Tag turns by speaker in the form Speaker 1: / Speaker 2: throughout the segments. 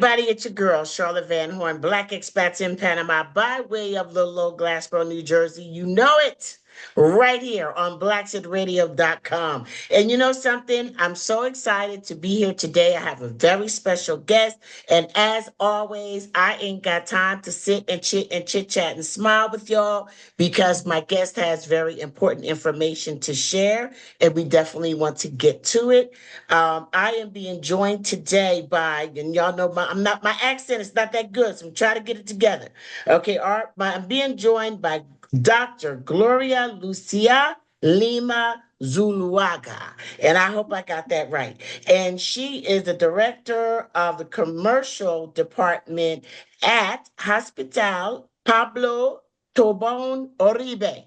Speaker 1: everybody, it's your girl, Charlotte Van Horn, Black Expats in Panama, by way of Little Old Glassboro, New Jersey. You know it right here on blacksedradio.com. And you know something? I'm so excited to be here today. I have a very special guest. And as always, I ain't got time to sit and chit chat and smile with y'all because my guest has very important information to share. And we definitely want to get to it. I am being joined today by, and y'all know my accent is not that good, so I'm trying to get it together. Okay, I'm being joined by Dr. Gloria Lucia Lema Zuluaga, and I hope I got that right. And she is the director of the commercial department at Hospital Pablo Tobón Uribe.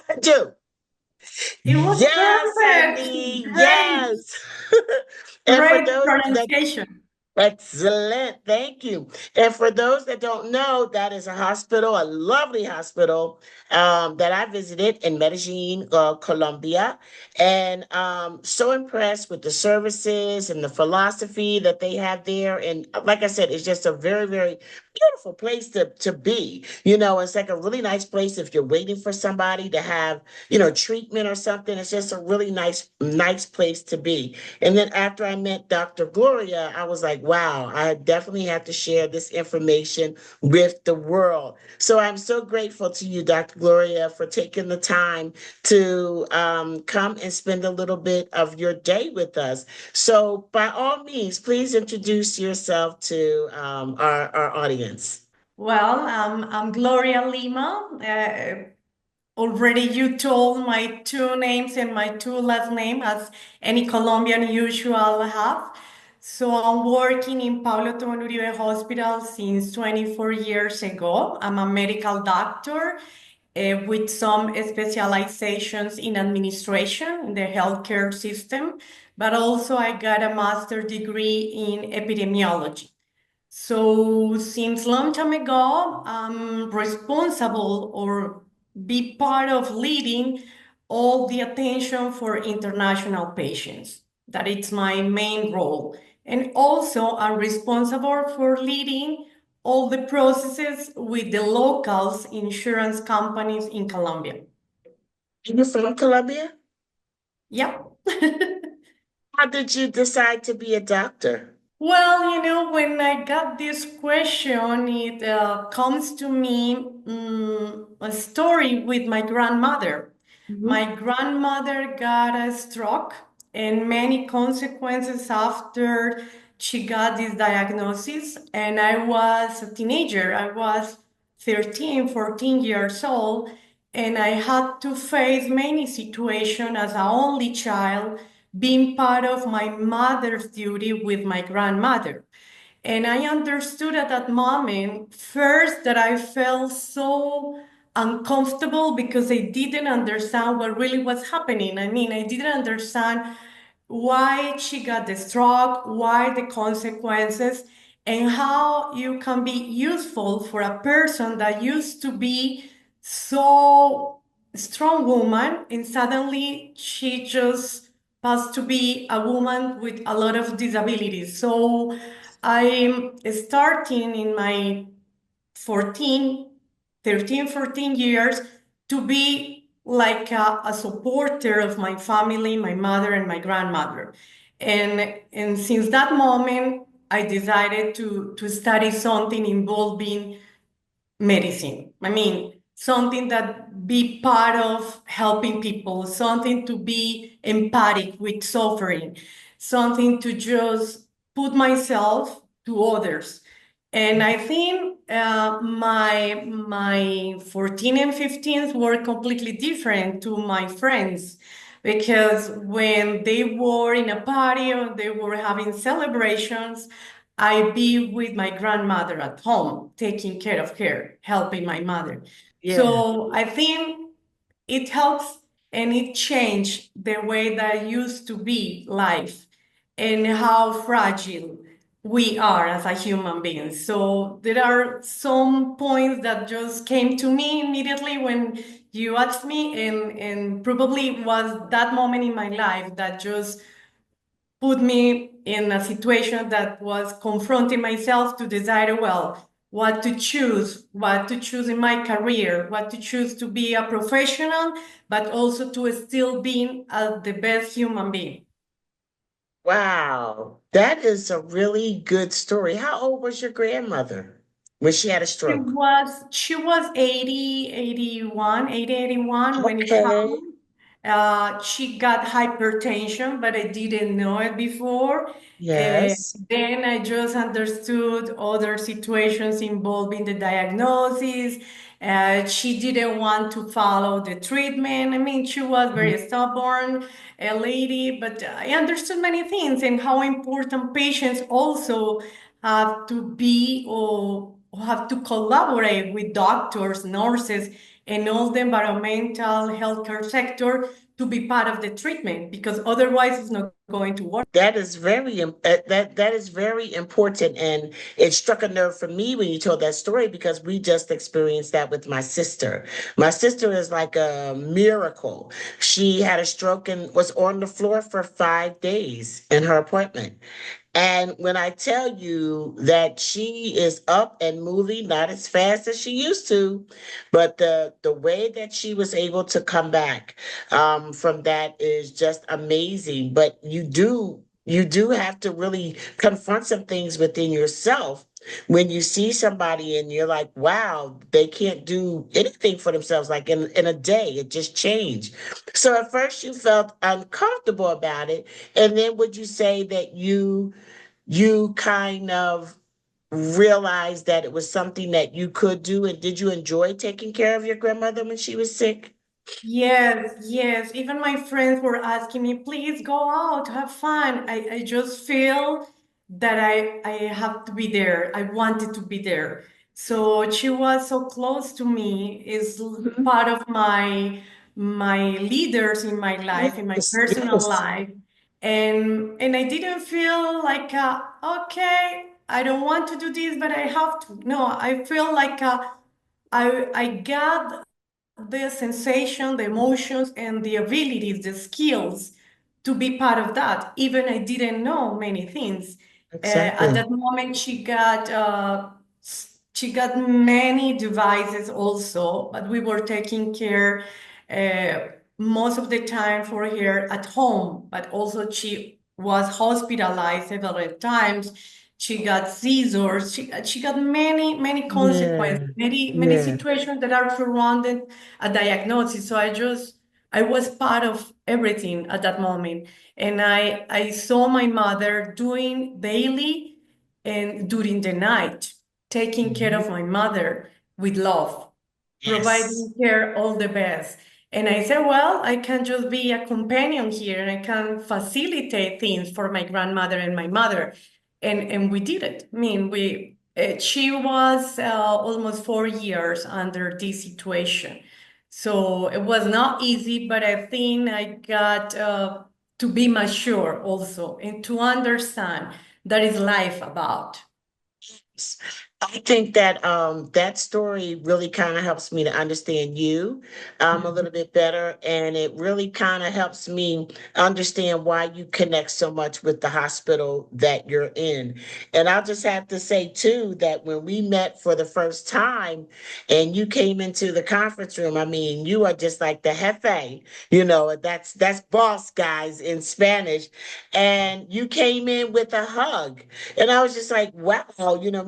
Speaker 1: I do.
Speaker 2: It was
Speaker 1: Yes,
Speaker 2: perfect.
Speaker 1: honey.
Speaker 2: Great,
Speaker 1: Yes. And for
Speaker 2: great
Speaker 1: those that
Speaker 2: pronunciation.
Speaker 1: excellent. Thank you. And for those that don't know, that is a hospital, a lovely hospital that I visited in Medellin, Colombia. And so impressed with the services and the philosophy that they have there. And like I said, it's just a very, very beautiful place to be. You know, it's like a really nice place if you're waiting for somebody to have, treatment or something. It's just a really nice place to be. And then after I met Dr. Gloria, I was like, wow, I definitely have to share this information with the world. So I'm so grateful to you, Dr. Gloria, for taking the time to come and spend a little bit of your day with us. So by all means, please introduce yourself to our audience.
Speaker 2: Well, I'm Gloria Lima. Already you told my two names and my two last name as any Colombian usual have. So I'm working in Pablo Tobón Uribe Hospital since 24 years ago. I'm a medical doctor with some specializations in administration in the healthcare system, but also I got a master degree in epidemiology. So since long time ago, I'm responsible or be part of leading all the attention for international patients. That it's my main role. And also I'm responsible for leading all the processes with the locals insurance companies in Colombia.
Speaker 1: You're from Colombia?
Speaker 2: Yep.
Speaker 1: How did you decide to be a doctor?
Speaker 2: Well, when I got this question, it comes to me a story with my grandmother.
Speaker 1: Mhm.
Speaker 2: My grandmother got a stroke and many consequences after she got this diagnosis. And I was a teenager. I was 13, 14 years old, and I had to face many situations as an only child being part of my mother's duty with my grandmother. And I understood at that moment, first, that I felt so uncomfortable because I didn't understand what really was happening. I mean, I didn't understand why she got the stroke, why the consequences, and how you can be useful for a person that used to be so strong woman and suddenly she just passed to be a woman with a lot of disabilities. So I'm starting in my 14, 13, 14 years to be like a supporter of my family, my mother and my grandmother. And since that moment, I decided to study something involving medicine. I mean, something that be part of helping people, something to be empathic with suffering, something to just put myself to others. And I think my 14 and 15s were completely different to my friends because when they were in a party or they were having celebrations, I be with my grandmother at home, taking care of her, helping my mother.
Speaker 1: Yeah.
Speaker 2: So I think it helps and it changed the way that used to be life and how fragile we are as a human being. So there are some points that just came to me immediately when you asked me, and probably was that moment in my life that just put me in a situation that was confronting myself to decide, well, what to choose in my career, what to choose to be a professional, but also to still being the best human being.
Speaker 1: Wow, that is a really good story. How old was your grandmother when she had a stroke?
Speaker 2: She was 80, 81 when it
Speaker 1: Okay.
Speaker 2: happened. She got hypertension, but I didn't know it before.
Speaker 1: Yes.
Speaker 2: Then I just understood other situations involving the diagnosis. She didn't want to follow the treatment. I mean, she was very stubborn, a lady, but I understood many things and how important patients also have to be or have to collaborate with doctors, nurses, and all the environmental healthcare sector to be part of the treatment because otherwise it's not going to work.
Speaker 1: That is that is very important, and it struck a nerve for me when you told that story because we just experienced that with my sister. My sister is like a miracle. She had a stroke and was on the floor for 5 days in her apartment. And when I tell you that she is up and moving, not as fast as she used to, but the way that she was able to come back from that is just amazing. But you do have to really confront some things within yourself when you see somebody and you're like, wow, they can't do anything for themselves. Like in a day, it just changed. So at first you felt uncomfortable about it. And then would you say that you kind of realized that it was something that you could do? And did you enjoy taking care of your grandmother when she was sick?
Speaker 2: Yes, yes. Even my friends were asking me, please go out, have fun. I just feel that I have to be there. I wanted to be there. So she was so close to me, is
Speaker 1: Mhm.
Speaker 2: part of my leaders in my life, in my
Speaker 1: Yes,
Speaker 2: personal
Speaker 1: yes.
Speaker 2: life. And I didn't feel like okay, I don't want to do this, but I have to. No, I feel like I got the sensation, the emotions, and the abilities, the skills to be part of that. Even I didn't know many things. At
Speaker 1: Exactly.
Speaker 2: that moment, she got many devices also, but we were taking care most of the time for her at home. But also she was hospitalized several times. She got seizures. She got many consequences,
Speaker 1: Yeah.
Speaker 2: many
Speaker 1: Yeah.
Speaker 2: situations that are surrounded a diagnosis. So I was part of everything at that moment. And I saw my mother doing daily and during the night, taking care
Speaker 1: Mhm.
Speaker 2: of my mother with love,
Speaker 1: Yes.
Speaker 2: providing her all the best. And I said, well, I can just be a companion here and I can facilitate things for my grandmother and my mother. And we did it. I mean, she was almost 4 years under this situation. So it was not easy, but I think I got to be mature also and to understand that is life about.
Speaker 1: I think that that story really kind of helps me to understand you a little bit better, and it really kind of helps me understand why you connect so much with the hospital that you're in. And I'll just have to say too that when we met for the first time, and you came into the conference room, I mean, you are just like the jefe, that's boss guys in Spanish, and you came in with a hug. And I was just like, wow,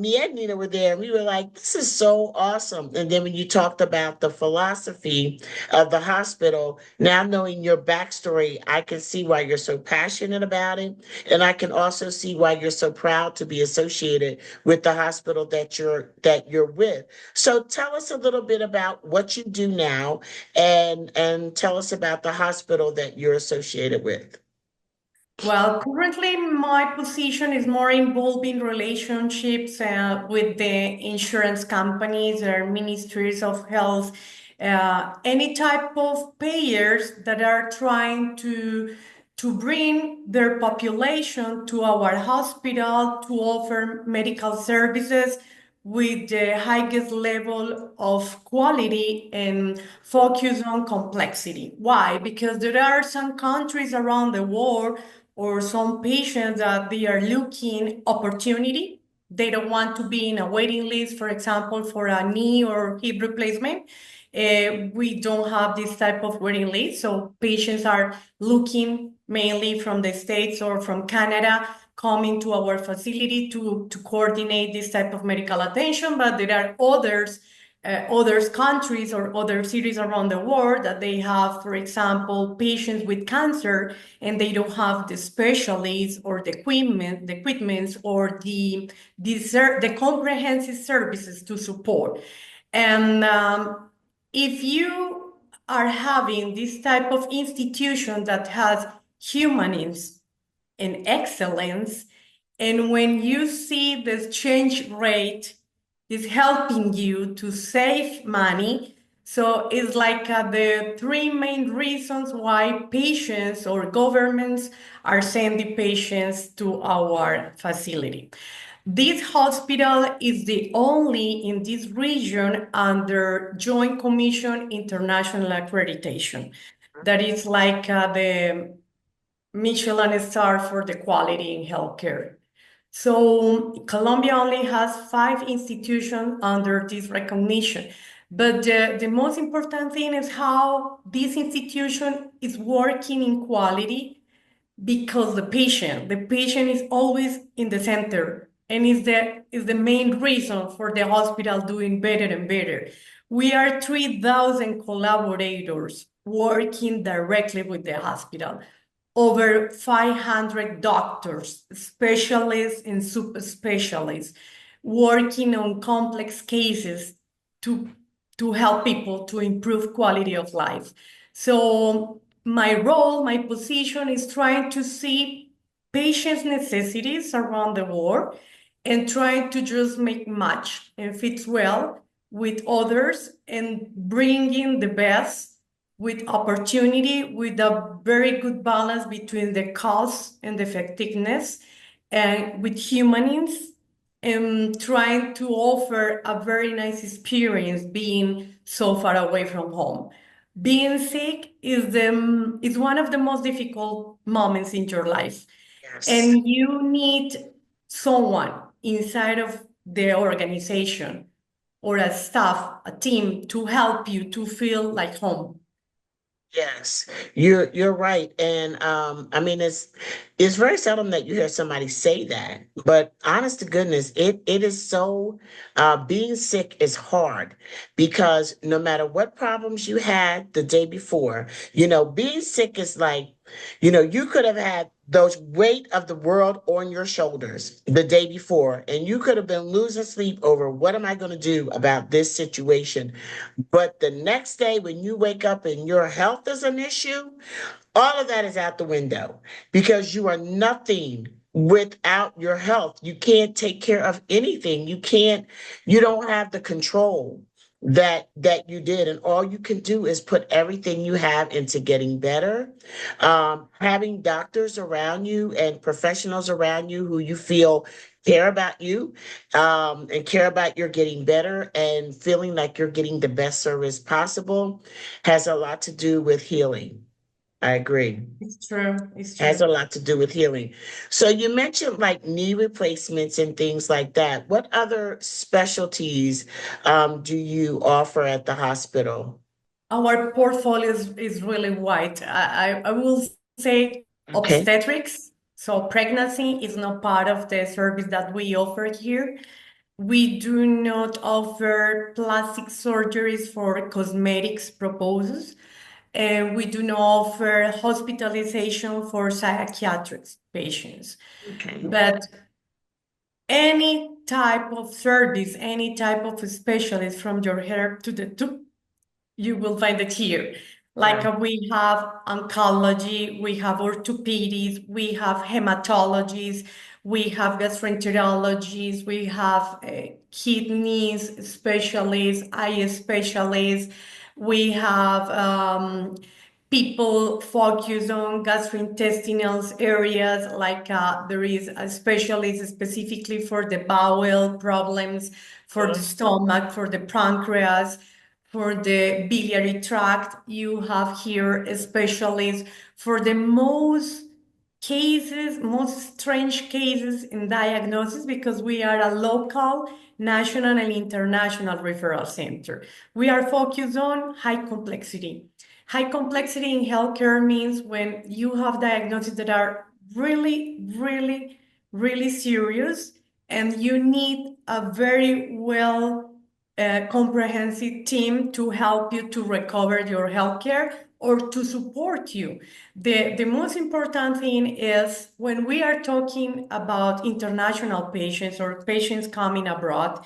Speaker 1: me and Nina were there. And we were like, this is so awesome. And then when you talked about the philosophy of the hospital, now knowing your backstory, I can see why you're so passionate about it. And I can also see why you're so proud to be associated with the hospital that you're with. So tell us a little bit about what you do now and tell us about the hospital that you're associated with.
Speaker 2: Well, currently my position is more involved in relationships with the insurance companies or ministries of health, any type of payers that are trying to bring their population to our hospital to offer medical services with the highest level of quality and focus on complexity. Why? Because there are some countries around the world or some patients that they are looking opportunity. They don't want to be in a waiting list, for example, for a knee or hip replacement. We don't have this type of waiting list. So patients are looking mainly from the States or from Canada, coming to our facility to coordinate this type of medical attention. But there are other countries or other cities around the world that they have, for example, patients with cancer, and they don't have the specialists or the equipments or the comprehensive services to support. And if you are having this type of institution that has humanism and excellence, and when you see the exchange rate is helping you to save money, so it's like the three main reasons why patients or governments are sending patients to our facility. This hospital is the only in this region under Joint Commission International Accreditation. That is like the Michelin star for the quality in healthcare. So Colombia only has 5 institutions under this recognition. But the most important thing is how this institution is working in quality, because the patient is always in the center and is the main reason for the hospital doing better and better. We are 3,000 collaborators working directly with the hospital, over 500 doctors, specialists and super specialists working on complex cases to help people to improve quality of life. So my role, my position is trying to see patients' necessities around the world and trying to just make match and fit well with others and bringing the best with opportunity, with a very good balance between the cost and the effectiveness, and with humanity, and trying to offer a very nice experience being so far away from home. Being sick is one of the most difficult moments in your life,
Speaker 1: Yes.
Speaker 2: and you need someone inside of the organization or a staff, a team to help you to feel like home.
Speaker 1: Yes, you're right. And I mean it's very seldom that you hear somebody say that, but honest to goodness, it is so being sick is hard because no matter what problems you had the day before, being sick is like, you could have had those weight of the world on your shoulders the day before, and you could have been losing sleep over what am I going to do about this situation. But the next day, when you wake up and your health is an issue, all of that is out the window because you are nothing without your health. You can't take care of anything. You don't have the control that you did. And all you can do is put everything you have into getting better. Having doctors around you and professionals around you who you feel care about you, and care about your getting better and feeling like you're getting the best service possible has a lot to do with healing. I agree.
Speaker 2: It's true. It's
Speaker 1: Has a
Speaker 2: true.
Speaker 1: lot to do with healing. So you mentioned like knee replacements and things like that. What other specialties do you offer at the hospital?
Speaker 2: Our portfolio is really wide. I will say
Speaker 1: Okay.
Speaker 2: obstetrics. So pregnancy is not part of the service that we offer here. We do not offer plastic surgeries for cosmetics purposes, and we do not offer hospitalization for psychiatric patients.
Speaker 1: Okay.
Speaker 2: But any type of service, any type of specialist from your hair to the tooth, you will find it here. Like
Speaker 1: Wow.
Speaker 2: we have oncology, we have orthopedics, we have hematologists, we have gastroenterologists, we have kidneys specialists, eye specialists, we have people focus on gastrointestinal areas, like there is a specialist specifically for the bowel problems, for the stomach, for the pancreas, for the biliary tract. You have here a specialist for the most cases, most strange cases in diagnosis, because we are a local, national, and international referral center. We are focused on high complexity. High complexity in healthcare means when you have diagnoses that are really, really, really serious, and you need a very well comprehensive team to help you to recover your healthcare or to support you. The most important thing is when we are talking about international patients or patients coming abroad,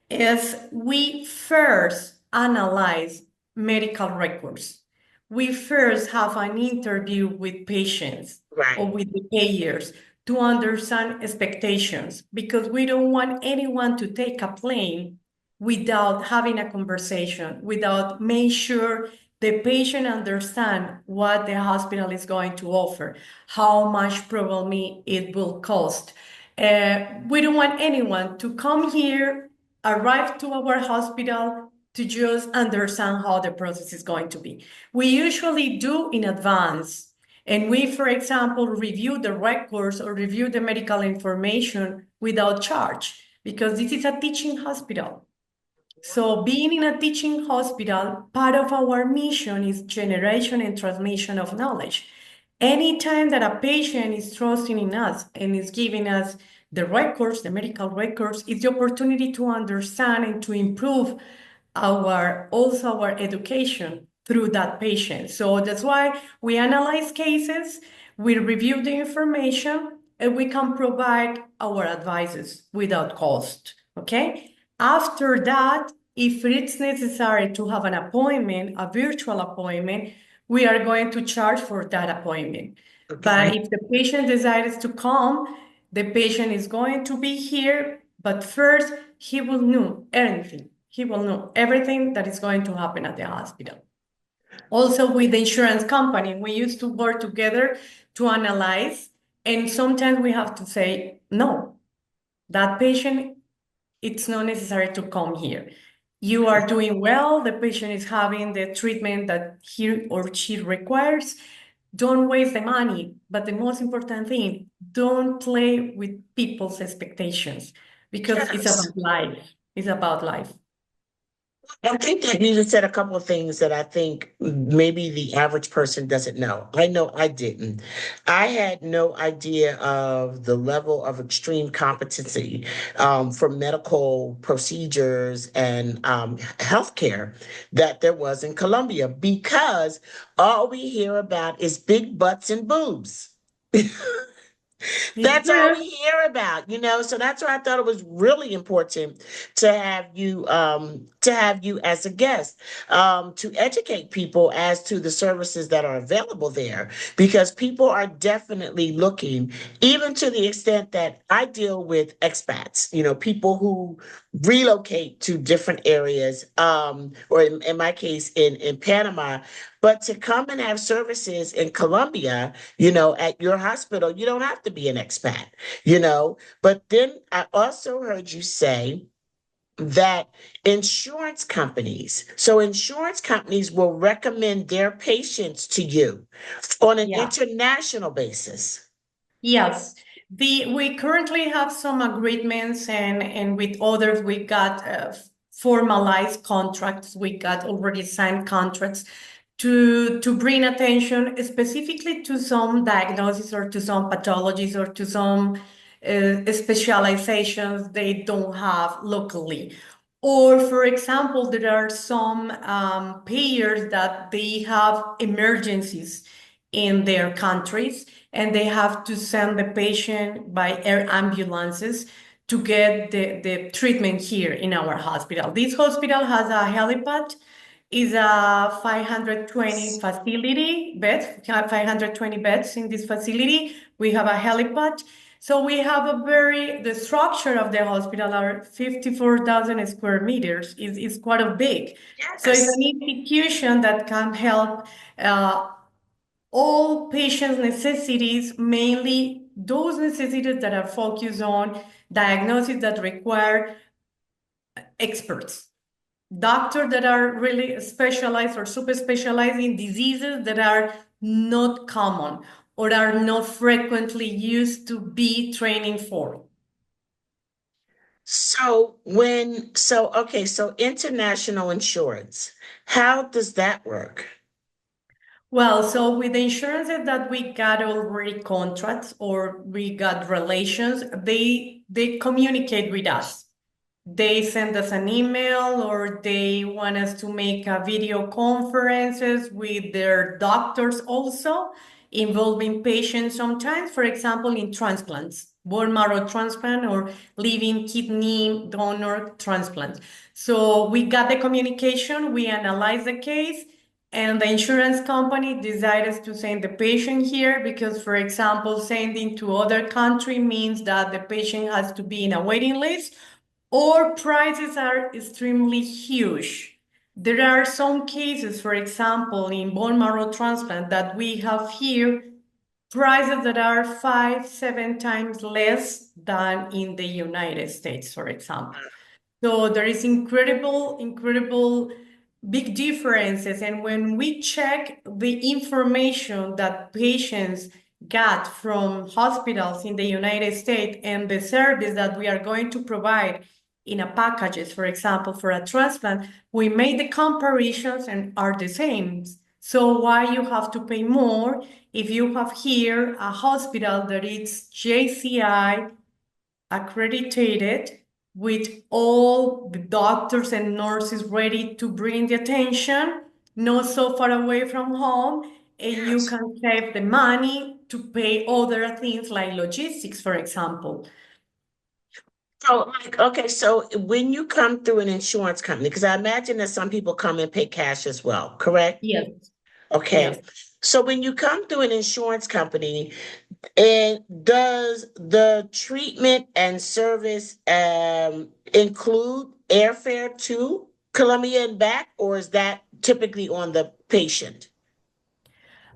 Speaker 2: is we first analyze medical records. We first have an interview with patients or
Speaker 1: Right.
Speaker 2: with the payers to understand expectations, because we don't want anyone to take a plane without having a conversation, without making sure the patient understand what the hospital is going to offer, how much probably it will cost. We don't want anyone to come here, arrive to our hospital to just understand how the process is going to be. We usually do in advance. And we, for example, review the records or review the medical information without charge, because this is a teaching hospital. So being in a teaching hospital, part of our mission is generation and transmission of knowledge. Anytime that a patient is trusting in us and is giving us the records, the medical records, it's the opportunity to understand and to improve our education through that patient. So that's why we analyze cases, we review the information, and we can provide our advices without cost. Okay. After that, if it's necessary to have an appointment, a virtual appointment, we are going to charge for that appointment. But
Speaker 1: Okay.
Speaker 2: if the patient decides to come, the patient is going to be here, but first he will know everything. He will know everything that is going to happen at the hospital. Also with the insurance company, we used to work together to analyze, and sometimes we have to say, no, that patient, it's not necessary to come here. You are doing well, the patient is having the treatment that he or she requires. Don't waste the money. But the most important thing, don't play with people's expectations, because it's
Speaker 1: Yes.
Speaker 2: about life. It's about life.
Speaker 1: I think that you just said a couple of things that I think maybe the average person doesn't know. I know I didn't. I had no idea of the level of extreme competency for medical procedures and healthcare that there was in Colombia, because all we hear about is big butts and boobs.
Speaker 2: It's
Speaker 1: That's all we
Speaker 2: true.
Speaker 1: hear about, so that's why I thought it was really important to have you as a guest, to educate people as to the services that are available there, because people are definitely looking, even to the extent that I deal with expats, people who relocate to different areas, or in my case in Panama, but to come and have services in Colombia, at your hospital, you don't have to be an expat, But then I also heard you say that insurance companies will recommend their patients to you on an
Speaker 2: Yeah.
Speaker 1: international basis.
Speaker 2: Yes. We currently have some agreements, and with others we got formalized contracts. We got already signed contracts to bring attention specifically to some diagnoses or to some pathologies or to some specializations they don't have locally. Or, for example, there are some payers that they have emergencies in their countries, and they have to send the patient by air ambulances to get the treatment here in our hospital. This hospital has a helipad, is a 520 facility beds, 520 beds in this facility. We have a helipad. So we have the structure of the hospital are 54,000 square meters. Is quite a big. So it's
Speaker 1: Yes.
Speaker 2: an institution that can help all patients' necessities, mainly those necessities that are focused on diagnosis that require experts, doctors that are really specialized or super specialized in diseases that are not common, or are not frequently used to be training for.
Speaker 1: So international insurance, how does that work?
Speaker 2: Well, so with the insurances that we got already contracts or we got relations, they communicate with us. They send us an email or they want us to make a video conferences with their doctors also involving patients sometimes, for example, in transplants, bone marrow transplant or living kidney donor transplant. So we got the communication, we analyze the case, and the insurance company decided to send the patient here because, for example, sending to other country means that the patient has to be in a waiting list or prices are extremely huge. There are some cases, for example, in bone marrow transplant that we have here, prices that are 5, 7 times less than in the United States, for example. So there is incredible big differences. And when we check the information that patients got from hospitals in the United States and the service that we are going to provide in a packages, for example, for a transplant, we made the comparisons and are the same. So why you have to pay more if you have here a hospital that is JCI accredited with all the doctors and nurses ready to bring the attention, not so far away from home, and you
Speaker 1: Yes.
Speaker 2: can save the money to pay other things like logistics, for example.
Speaker 1: So when you come through an insurance company, because I imagine that some people come and pay cash as well, correct?
Speaker 2: Yes, yes.
Speaker 1: Okay. So when you come through an insurance company, and does the treatment and service include airfare to Colombia and back, or is that typically on the patient?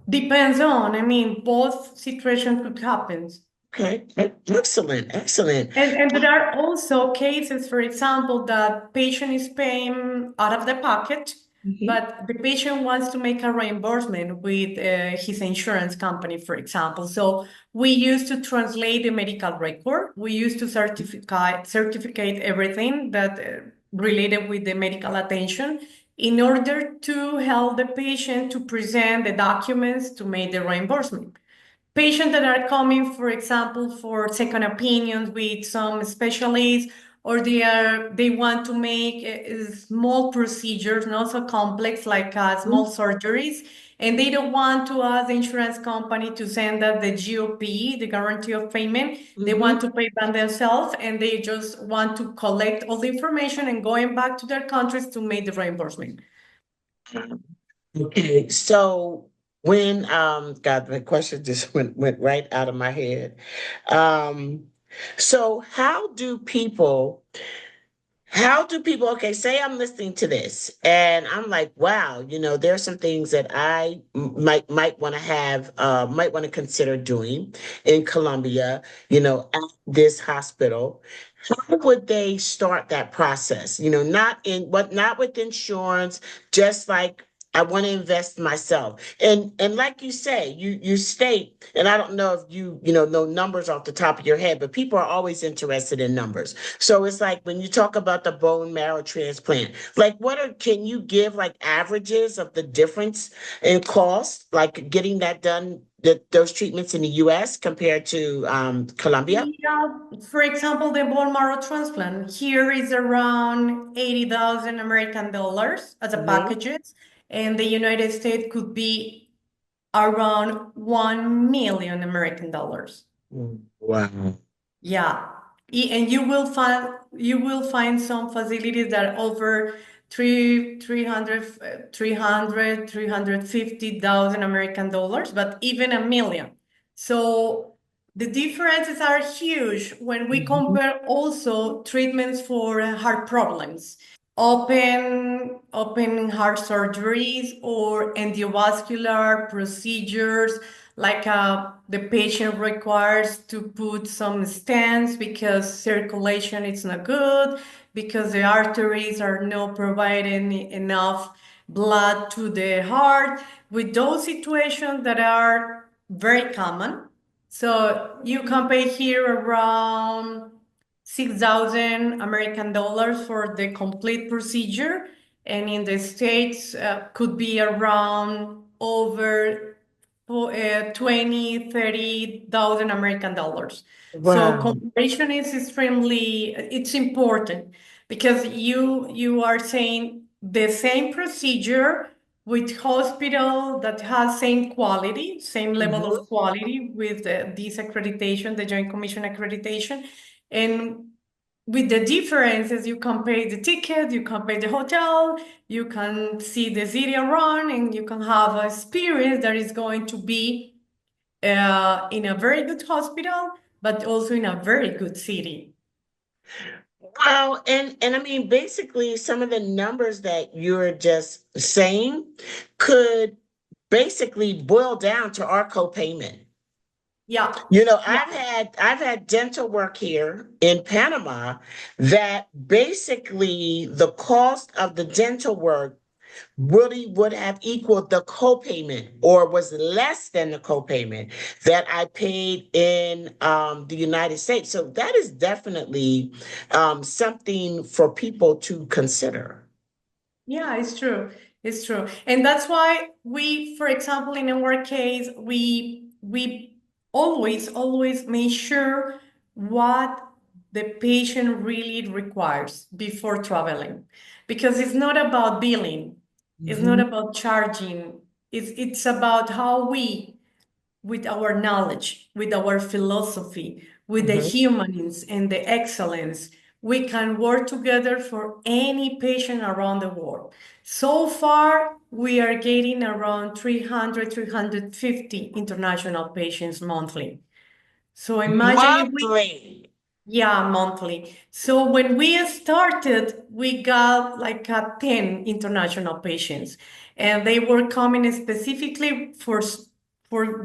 Speaker 2: Depends on, I mean, both situations could happen.
Speaker 1: Okay, excellent, excellent.
Speaker 2: And there are also cases, for example, that patient is paying out of the pocket,
Speaker 1: Mhm.
Speaker 2: but the patient wants to make a reimbursement with his insurance company, for example. So we used to translate the medical record. We used to certificate everything that related with the medical attention in order to help the patient to present the documents to make the reimbursement. Patients that are coming, for example, for second opinions with some specialists, or they want to make small procedures, not so complex like small surgeries, and they don't want to ask the insurance company to send us the GOP, the guarantee of payment. They
Speaker 1: Mhm.
Speaker 2: want to pay by themselves, and they just want to collect all the information and going back to their countries to make the reimbursement.
Speaker 1: Okay, so when God, the question just went right out of my head. Um, so how do people, okay, say I'm listening to this and I'm like, wow, there's some things that I might want to might want to consider doing in Colombia, at this hospital. How would they start that process? Not with insurance, just like I want to invest myself. And like you say, you state, and I don't know if you know numbers off the top of your head, but people are always interested in numbers. So it's like when you talk about the bone marrow transplant, like can you give like averages of the difference in cost, like getting that done, those treatments in the US compared to Colombia?
Speaker 2: Yeah, for example, the bone marrow transplant here is around 80,000 American dollars as a
Speaker 1: Mhm.
Speaker 2: packages, and the United States could be around 1 million American dollars.
Speaker 1: Wow.
Speaker 2: Yeah. And you will find some facilities that offer 350,000 American dollars, but even a million. So the differences are huge when we
Speaker 1: Mhm.
Speaker 2: compare also treatments for heart problems, open heart surgeries or endovascular procedures like the patient requires to put some stents because circulation is not good, because the arteries are not providing enough blood to the heart. With those situations that are very common. So you can pay here around 6,000 American dollars for the complete procedure. And in the States, could be around over 20, 30,000 American dollars. So
Speaker 1: Wow.
Speaker 2: comparison is extremely, it's important because you are saying the same procedure with hospital that has same quality, same level
Speaker 1: Mhm.
Speaker 2: of quality with this accreditation, the Joint Commission accreditation. And with the differences, you can pay the ticket, you can pay the hotel, you can see the city around, and you can have a experience that is going to be in a very good hospital, but also in a very good city.
Speaker 1: Well, and I mean, basically, some of the numbers that you're just saying could basically boil down to our copayment.
Speaker 2: Yeah,
Speaker 1: You know,
Speaker 2: yeah.
Speaker 1: I've had dental work here in Panama that basically the cost of the dental work really would have equaled the copayment or was less than the copayment that I paid in the United States. So that is definitely something for people to consider.
Speaker 2: Yeah, it's true. It's true. And that's why we, for example, in our case, we always make sure what the patient really requires before traveling. Because it's not about billing, it's not
Speaker 1: Mhm.
Speaker 2: about charging. It's about how we with our knowledge, with our philosophy, with the
Speaker 1: Mhm.
Speaker 2: humanness and the excellence, we can work together for any patient around the world. So far, we are getting around 300, 350 international patients monthly. So imagine if we
Speaker 1: Monthly.
Speaker 2: yeah, monthly. So when we started, we got like 10 international patients, and they were coming specifically for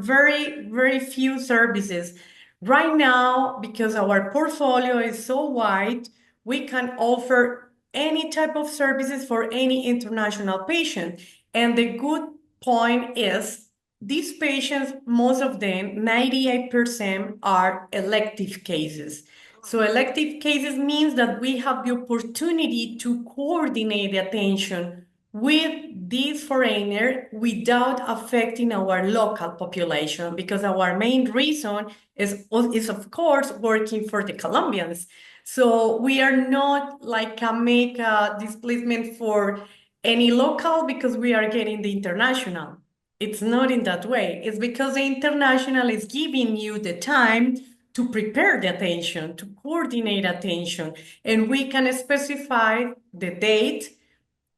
Speaker 2: very few services. Right now, because our portfolio is so wide, we can offer any type of services for any international patient. And the good point is these patients, most of them, 98% are elective cases. So elective cases means that we have the opportunity to coordinate the attention with this foreigner without affecting our local population because our main reason is of course working for the Colombians. So we are not like a make a displacement for any local because we are getting the international. It's not in that way. It's because the international is giving you the time to prepare the attention, to coordinate attention, and we can specify the date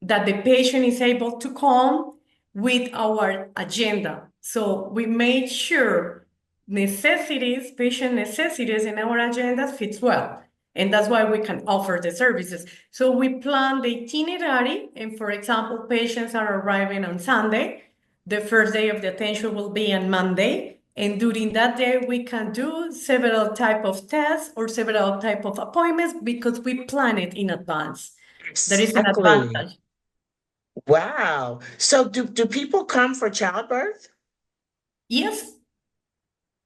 Speaker 2: that the patient is able to come with our agenda. So we made sure necessities, patient necessities in our agenda fits well. And that's why we can offer the services. So we plan the itinerary, and for example, patients are arriving on Sunday. The first day of the attention will be on Monday. And during that day, we can do several type of tests or several type of appointments because we plan it in advance. There is an
Speaker 1: Exactly.
Speaker 2: advantage.
Speaker 1: Wow. So do people come for childbirth?
Speaker 2: Yes.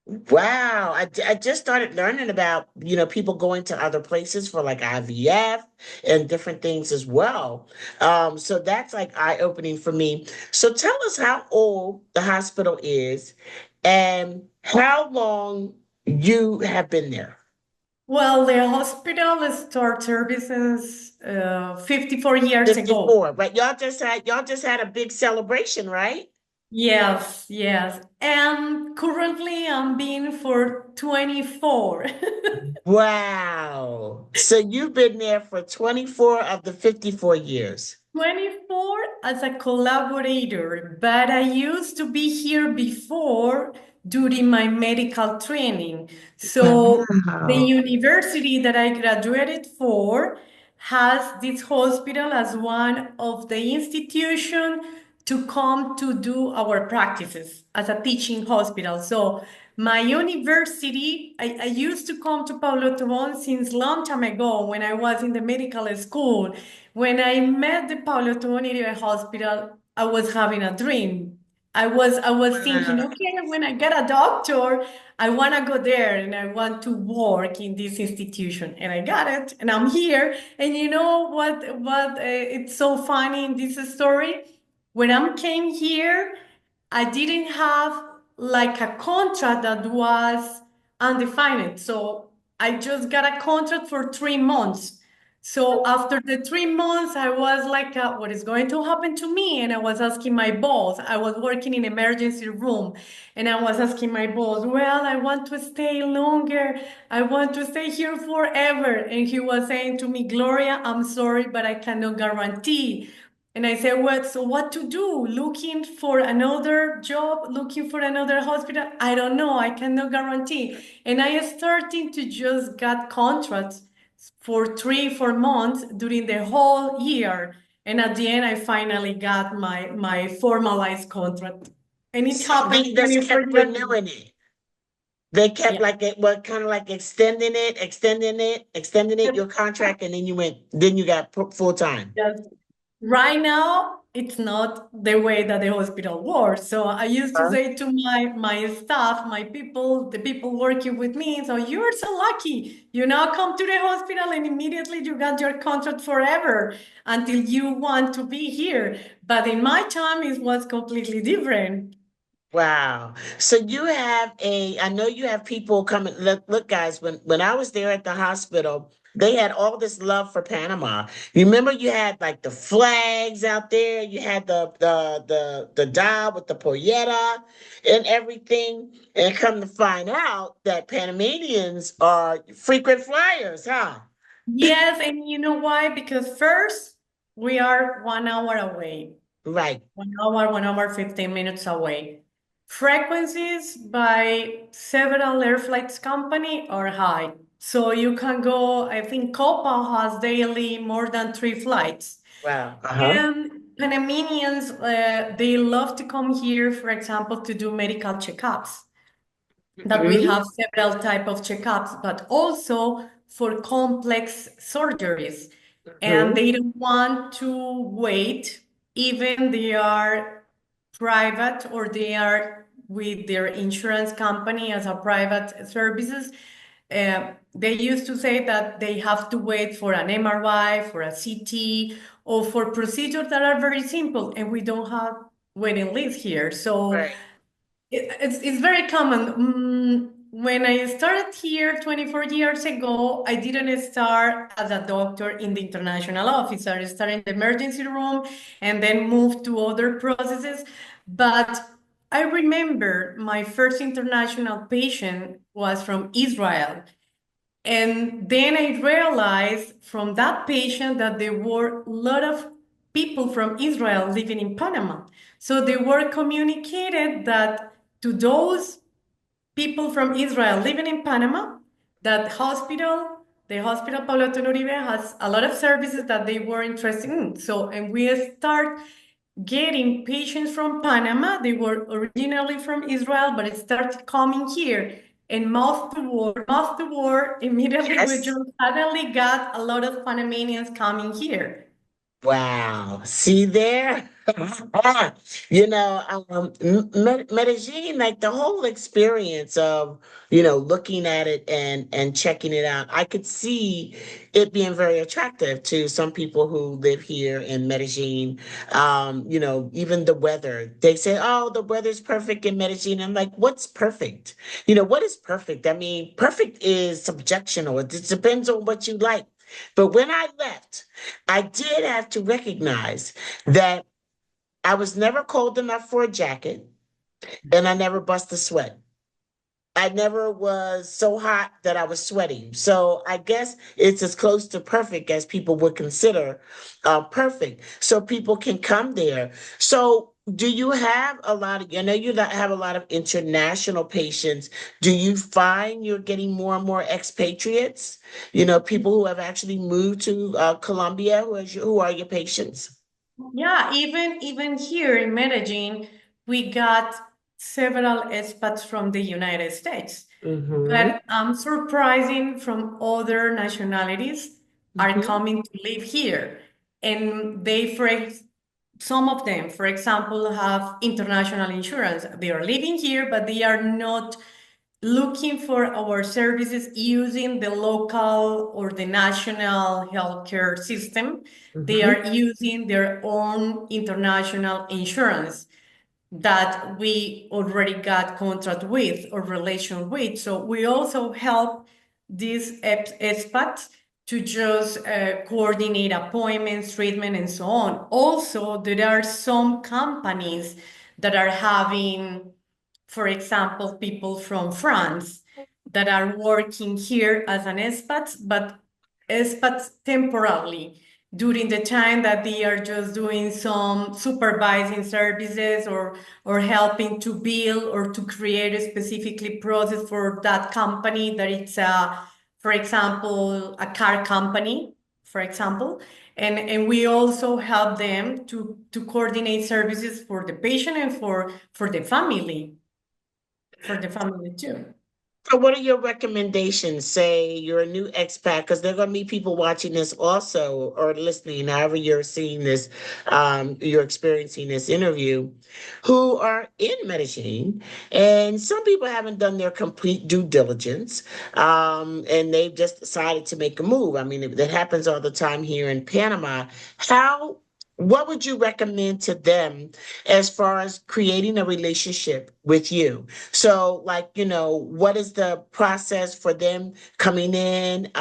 Speaker 1: Wow. I just started learning about, people going to other places for like IVF and different things as well. So that's like eye-opening for me. So tell us how old the hospital is and how long you have been there.
Speaker 2: Well, the hospital start services 54 years ago.
Speaker 1: 54, right? Y'all just had a big celebration, right?
Speaker 2: Yes, yes. And currently I'm being for 24.
Speaker 1: Wow. So you've been there for 24 of the 54 years.
Speaker 2: 24 as a collaborator, but I used to be here before during my medical training. So the
Speaker 1: Wow.
Speaker 2: university that I graduated for has this hospital as one of the institution to come to do our practices as a teaching hospital. So my university, I used to come to Pablo Tobón since long time ago when I was in the medical school. When I met the Pablo Tobón Uribe Hospital, I was having a dream. I was thinking,
Speaker 1: Wow.
Speaker 2: okay, when I get a doctor, I want to go there and I want to work in this institution. And I got it, and I'm here. And you know what it's so funny in this story? When I came here, I didn't have like a contract that was undefined. So I just got a contract for 3 months. So after the 3 months, I was like, what is going to happen to me? And I was asking my boss. I was working in emergency room, and I was asking my boss, well, I want to stay longer. I want to stay here forever. And he was saying to me, Gloria, I'm sorry, but I cannot guarantee. And I said, well, so what to do? Looking for another job, looking for another hospital? I don't know. I cannot guarantee. And I started to just get contracts for 3, 4 months during the whole year. And at the end, I finally got my formalized contract. And it
Speaker 1: So
Speaker 2: happened
Speaker 1: they just
Speaker 2: 24
Speaker 1: kept
Speaker 2: years ago.
Speaker 1: renewing it. They kept
Speaker 2: Yeah.
Speaker 1: like it, well, kind of like extending it, your contract, and then you got full time.
Speaker 2: Yes. Right now, it's not the way that the hospital works. So I used to
Speaker 1: Huh?
Speaker 2: say to my staff, my people, the people working with me, so you're so lucky. You now come to the hospital and immediately you got your contract forever until you want to be here. But in my time, it was completely different.
Speaker 1: Wow. So I know you have people coming. Look, guys, when I was there at the hospital, they had all this love for Panama. You remember you had like the flags out there, you had the dial with the pollera and everything. And come to find out that Panamanians are frequent flyers, huh?
Speaker 2: Yes, and you know why? Because first, we are 1 hour away.
Speaker 1: Right.
Speaker 2: 1 hour, 15 minutes away. Frequencies by several air flights company are high. So you can go, I think Copa has daily more than 3 flights.
Speaker 1: Wow. Uh-huh.
Speaker 2: And Panamanians, they love to come here, for example, to do medical checkups, that we
Speaker 1: Mhm.
Speaker 2: have several type of checkups, but also for complex surgeries. And
Speaker 1: Mhm.
Speaker 2: they don't want to wait, even they are private or they are with their insurance company as a private services. They used to say that they have to wait for an MRI, for a CT, or for procedures that are very simple, and we don't have waiting lists here. So
Speaker 1: Right.
Speaker 2: it's very common. When I started here 24 years ago, I didn't start as a doctor in the international office. I started in the emergency room and then moved to other processes. But I remember my first international patient was from Israel. And then I realized from that patient that there were a lot of people from Israel living in Panama. So they were communicated that to those people from Israel living in Panama, that the hospital Pablo Tobón Uribe has a lot of services that they were interested in. So, and we start getting patients from Panama. They were originally from Israel, but it started coming here. And mouth to word, immediately we
Speaker 1: Yes.
Speaker 2: just suddenly got a lot of Panamanians coming here.
Speaker 1: Wow. See there? Medellin, like the whole experience of, looking at it and checking it out, I could see it being very attractive to some people who live here in Medellin. Even the weather. They say, oh, the weather's perfect in Medellin. I'm like, what's perfect? What is perfect? I mean, perfect is subjectional. It just depends on what you like. But when I left, I did have to recognize that I was never cold enough for a jacket and I never bust a sweat. I never was so hot that I was sweating. So I guess it's as close to perfect as people would consider perfect. So people can come there. So do you have a lot of, I know you have a lot of international patients. Do you find you're getting more and more expatriates? People who have actually moved to Colombia, who are your patients?
Speaker 2: Yeah, even here in Medellin, we got several expats from the United States.
Speaker 1: Mm-hmm.
Speaker 2: But surprising from other nationalities are
Speaker 1: Mm-hmm.
Speaker 2: coming to live here. And some of them, for example, have international insurance. They are living here, but they are not looking for our services using the local or the national healthcare system. They
Speaker 1: Mhm.
Speaker 2: are using their own international insurance that we already got contract with or relation with. So we also help these expats to just coordinate appointments, treatment, and so on. Also, there are some companies that are having, for example, people from France that are working here as an expats, but expats temporarily during the time that they are just doing some supervising services or helping to build or to create a specifically process for that company that it's for example, a car company, for example. And we also help them to coordinate services for the patient and for the family too.
Speaker 1: So, what are your recommendations? Say you're a new expat, because there are going to be people watching this also or listening, however you're seeing this, you're experiencing this interview, who are in Medellin, and some people haven't done their complete due diligence, and they've just decided to make a move. I mean, that happens all the time here in Panama. How? What would you recommend to them as far as creating a relationship with you? So, like, what is the process for them coming in,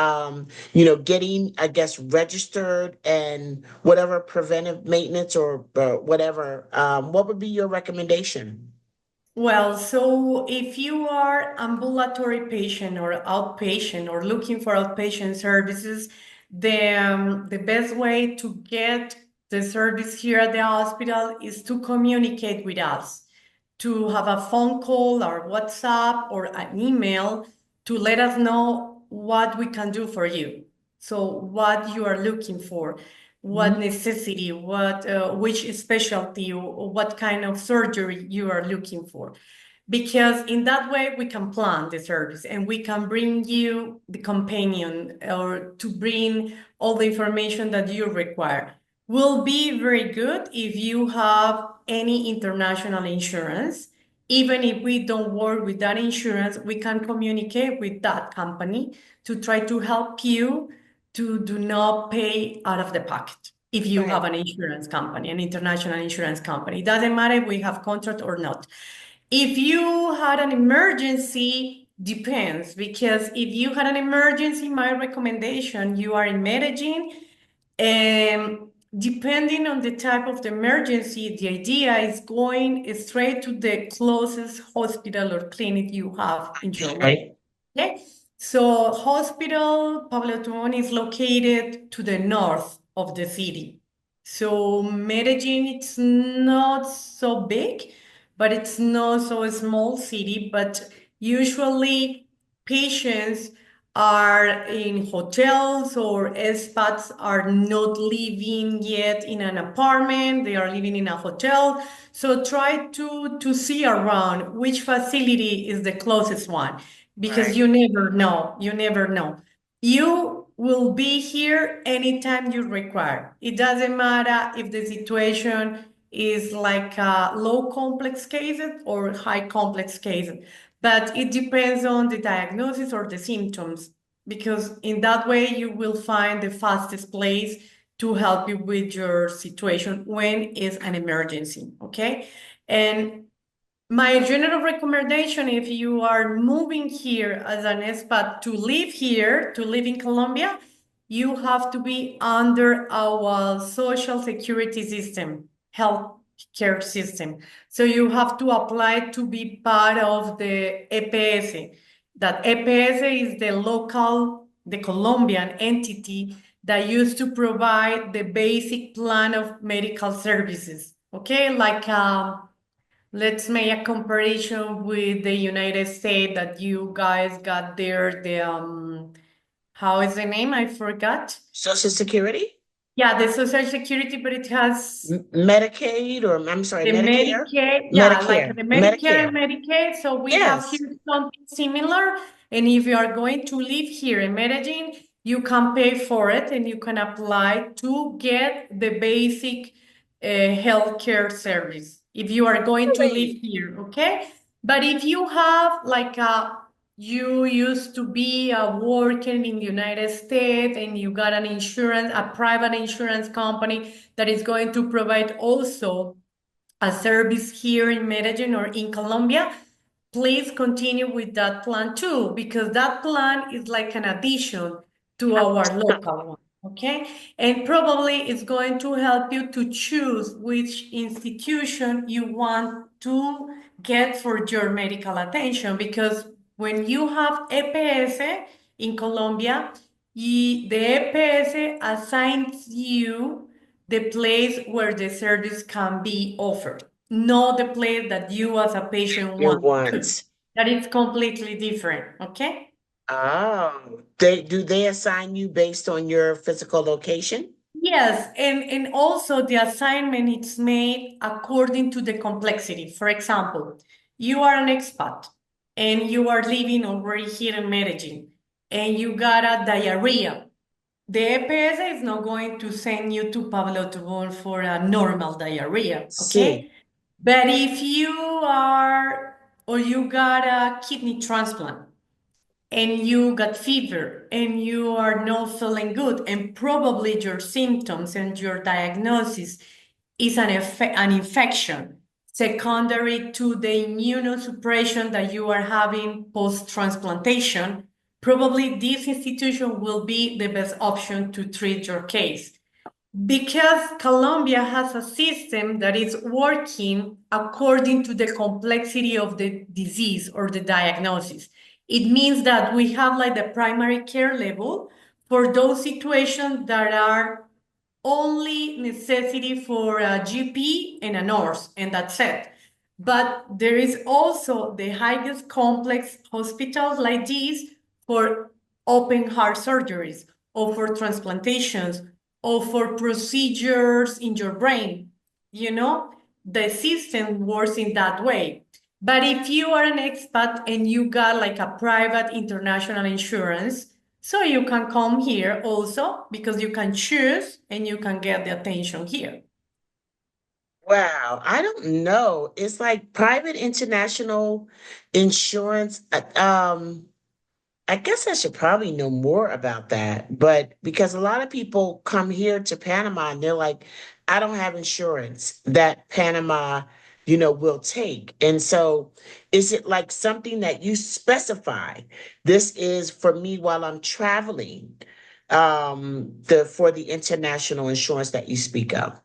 Speaker 1: getting, I guess, registered and whatever preventive maintenance or whatever? What would be your recommendation?
Speaker 2: Well, so if you are ambulatory patient or outpatient or looking for outpatient services, the best way to get the service here at the hospital is to communicate with us, to have a phone call or WhatsApp or an email to let us know what we can do for you. So what you are looking for, what
Speaker 1: Mhm.
Speaker 2: necessity, which specialty, or what kind of surgery you are looking for. Because in that way we can plan the service and we can bring you the companion or to bring all the information that you require. Will be very good if you have any international insurance. Even if we don't work with that insurance, we can communicate with that company to try to help you to do not pay out of the pocket if you have
Speaker 1: Right.
Speaker 2: an insurance company, an international insurance company. It doesn't matter if we have contract or not. If you had an emergency, depends, because if you had an emergency, my recommendation, you are in Medellin, depending on the type of the emergency, the idea is going straight to the closest hospital or clinic you have in your
Speaker 1: Okay.
Speaker 2: way. Okay, so hospital Pablo Tobón is located to the north of the city. So Medellin, it's not so big, but it's not so a small city. But usually patients are in hotels or expats are not living yet in an apartment. They are living in a hotel. So try to see around which facility is the closest one because
Speaker 1: Right.
Speaker 2: you never know. You never know. You will be here anytime you require. It doesn't matter if the situation is like low complex cases or high complex cases, but it depends on the diagnosis or the symptoms, because in that way you will find the fastest place to help you with your situation when it's an emergency, okay? And my general recommendation, if you are moving here as an expat to live here, to live in Colombia, you have to be under our social security system, health care system. So you have to apply to be part of the EPS. That EPS is the Colombian entity that used to provide the basic plan of medical services. Okay, like let's make a comparison with the United States that you guys got there. How is the name? I forgot.
Speaker 1: Social Security,
Speaker 2: Yeah, the Social Security, but it has
Speaker 1: Medicaid, or I'm sorry,
Speaker 2: the
Speaker 1: Medicare,
Speaker 2: Medicare. Yeah, like
Speaker 1: Medicare,
Speaker 2: the Medicare
Speaker 1: Medicare.
Speaker 2: and Medicaid. So we have
Speaker 1: Yes.
Speaker 2: here something similar. And if you are going to live here in Medellin, you can pay for it and you can apply to get the basic healthcare service if you are going to live
Speaker 1: Really?
Speaker 2: here, okay? But if you have like you used to be working in the United States and you got an insurance, a private insurance company that is going to provide also a service here in Medellin or in Colombia, please continue with that plan too, because that plan is like an addition to our local one. Okay. And probably it's going to help you to choose which institution you want to get for your medical attention. Because when you have EPS in Colombia, the EPS assigns you the place where the service can be offered, not the place that you as a patient
Speaker 1: You
Speaker 2: want to.
Speaker 1: want.
Speaker 2: That is completely different, okay?
Speaker 1: Oh, they assign you based on your physical location?
Speaker 2: Yes, and also the assignment is made according to the complexity. For example, you are an expat and you are living already here in Medellin and you got a diarrhea. The EPS is not going to send you to Pablo Tobón for a normal diarrhea,
Speaker 1: See.
Speaker 2: okay? But if you are or you got a kidney transplant and you got fever and you are not feeling good and probably your symptoms and your diagnosis is an infection secondary to the immunosuppression that you are having post-transplantation, probably this institution will be the best option to treat your case. Because Colombia has a system that is working according to the complexity of the disease or the diagnosis. It means that we have like the primary care level for those situations that are only necessity for a GP and a nurse, and that's it. But there is also the highest complex hospitals like these for open heart surgeries or for transplantations or for procedures in your brain. You know, the system works in that way. But if you are an expat and you got like a private international insurance, so you can come here also because you can choose and you can get the attention here.
Speaker 1: Wow, I don't know. It's like private international insurance. I guess I should probably know more about that, but because a lot of people come here to Panama and they're like, I don't have insurance that Panama, will take. And so is it like something that you specify? This is for me while I'm traveling, for the international insurance that you speak of.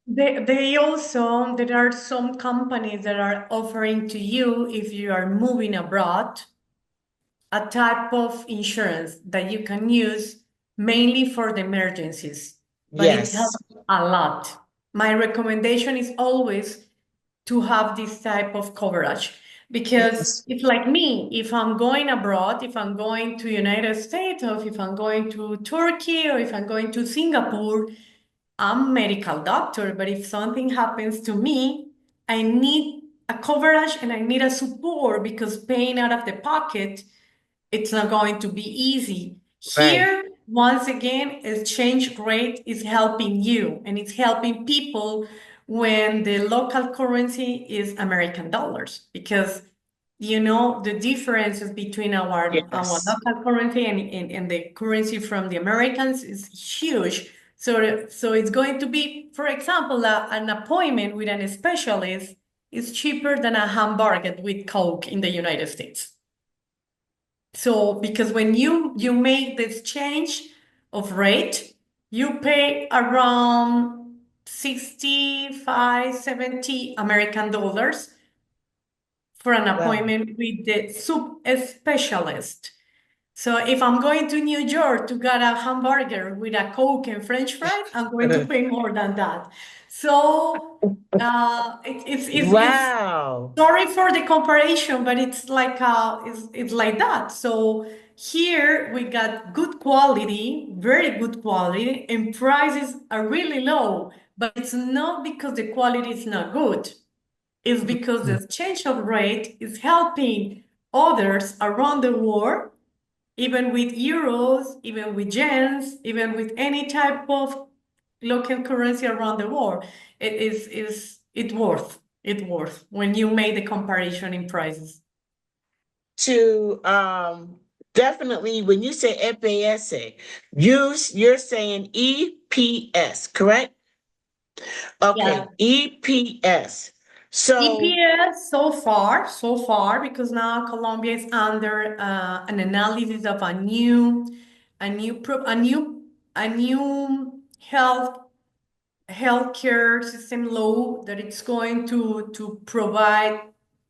Speaker 2: They also, there are some companies that are offering to you if you are moving abroad a type of insurance that you can use mainly for the emergencies, but it
Speaker 1: Yes.
Speaker 2: helps a lot. My recommendation is always to have this type of coverage because
Speaker 1: Yes.
Speaker 2: it's like me, if I'm going abroad, if I'm going to United States or if I'm going to Turkey or if I'm going to Singapore, I'm a medical doctor, but if something happens to me, I need a coverage and I need a support because paying out of the pocket, it's not going to be easy.
Speaker 1: Right.
Speaker 2: Here, once again, exchange rate is helping you and it's helping people when the local currency is American dollars because the differences between our
Speaker 1: Yes.
Speaker 2: local currency and the currency from the Americans is huge. So it's going to be, for example, an appointment with an specialist is cheaper than a hamburger with Coke in the United States. So because when you make this change of rate, you pay around 65, 70 American dollars for an
Speaker 1: Wow.
Speaker 2: appointment with the sub-specialist. So if I'm going to New York to get a hamburger with a Coke and French fries, I'm going to pay more than that. So it's
Speaker 1: Wow.
Speaker 2: sorry for the comparison, but it's like that. So here we got good quality, very good quality, and prices are really low. But it's not because the quality is not good. It's because the exchange of rate is helping others around the world, even with euros, even with yens, even with any type of local currency around the world, it worth when you make the comparison in prices.
Speaker 1: To definitely when you say EPS, you're saying EPS, correct?
Speaker 2: Yeah.
Speaker 1: Okay, EPS. So
Speaker 2: EPS so far, because now Colombia is under an analysis of a new healthcare system law that it's going to provide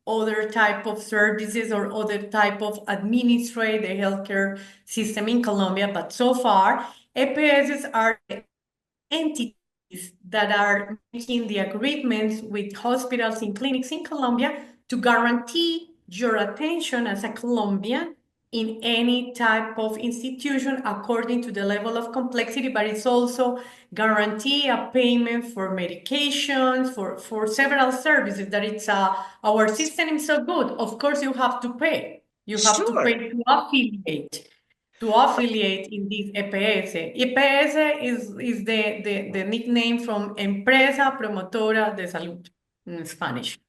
Speaker 2: other type of services or other type of administrate the healthcare system in Colombia. But so far, EPS are entities that are making the agreements with hospitals and clinics in Colombia to guarantee your attention as a Colombian in any type of institution according to the level of complexity, but it's also guarantee a payment for medications, for several services that our system is so good. Of course, you have to pay. You have to
Speaker 1: sure.
Speaker 2: pay to affiliate in this EPS. EPS is the nickname from Empresa Promotora de Salud in Spanish.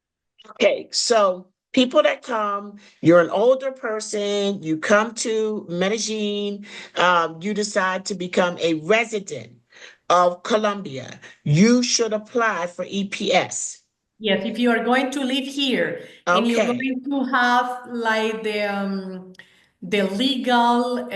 Speaker 1: Okay, so people that come, you're an older person, you come to Medellin, you decide to become a resident of Colombia, you should apply for EPS.
Speaker 2: Yes, if you are going to live here and you're
Speaker 1: Okay,
Speaker 2: going to have like the legal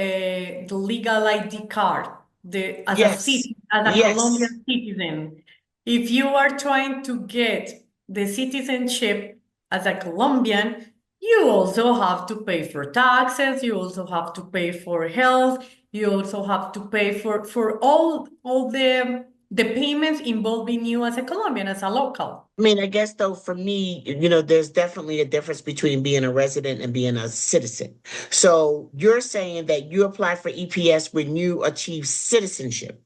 Speaker 2: ID card, as a
Speaker 1: yes,
Speaker 2: city, as a
Speaker 1: yes.
Speaker 2: Colombian citizen, if you are trying to get the citizenship as a Colombian, you also have to pay for taxes, you also have to pay for health, you also have to pay for all the payments involving you as a Colombian, as a local.
Speaker 1: I mean, I guess though, for me, there's definitely a difference between being a resident and being a citizen. So you're saying that you apply for EPS when you achieve citizenship.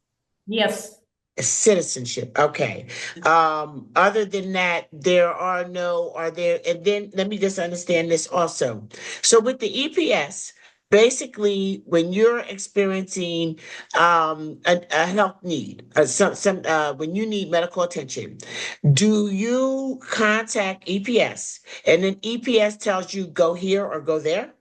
Speaker 2: Yes.
Speaker 1: Citizenship. Okay. Other than that, are there, and then let me just understand this also. So with the EPS, basically when you're experiencing a health need, when you need medical attention, do you contact EPS and then EPS tells you go here or go there?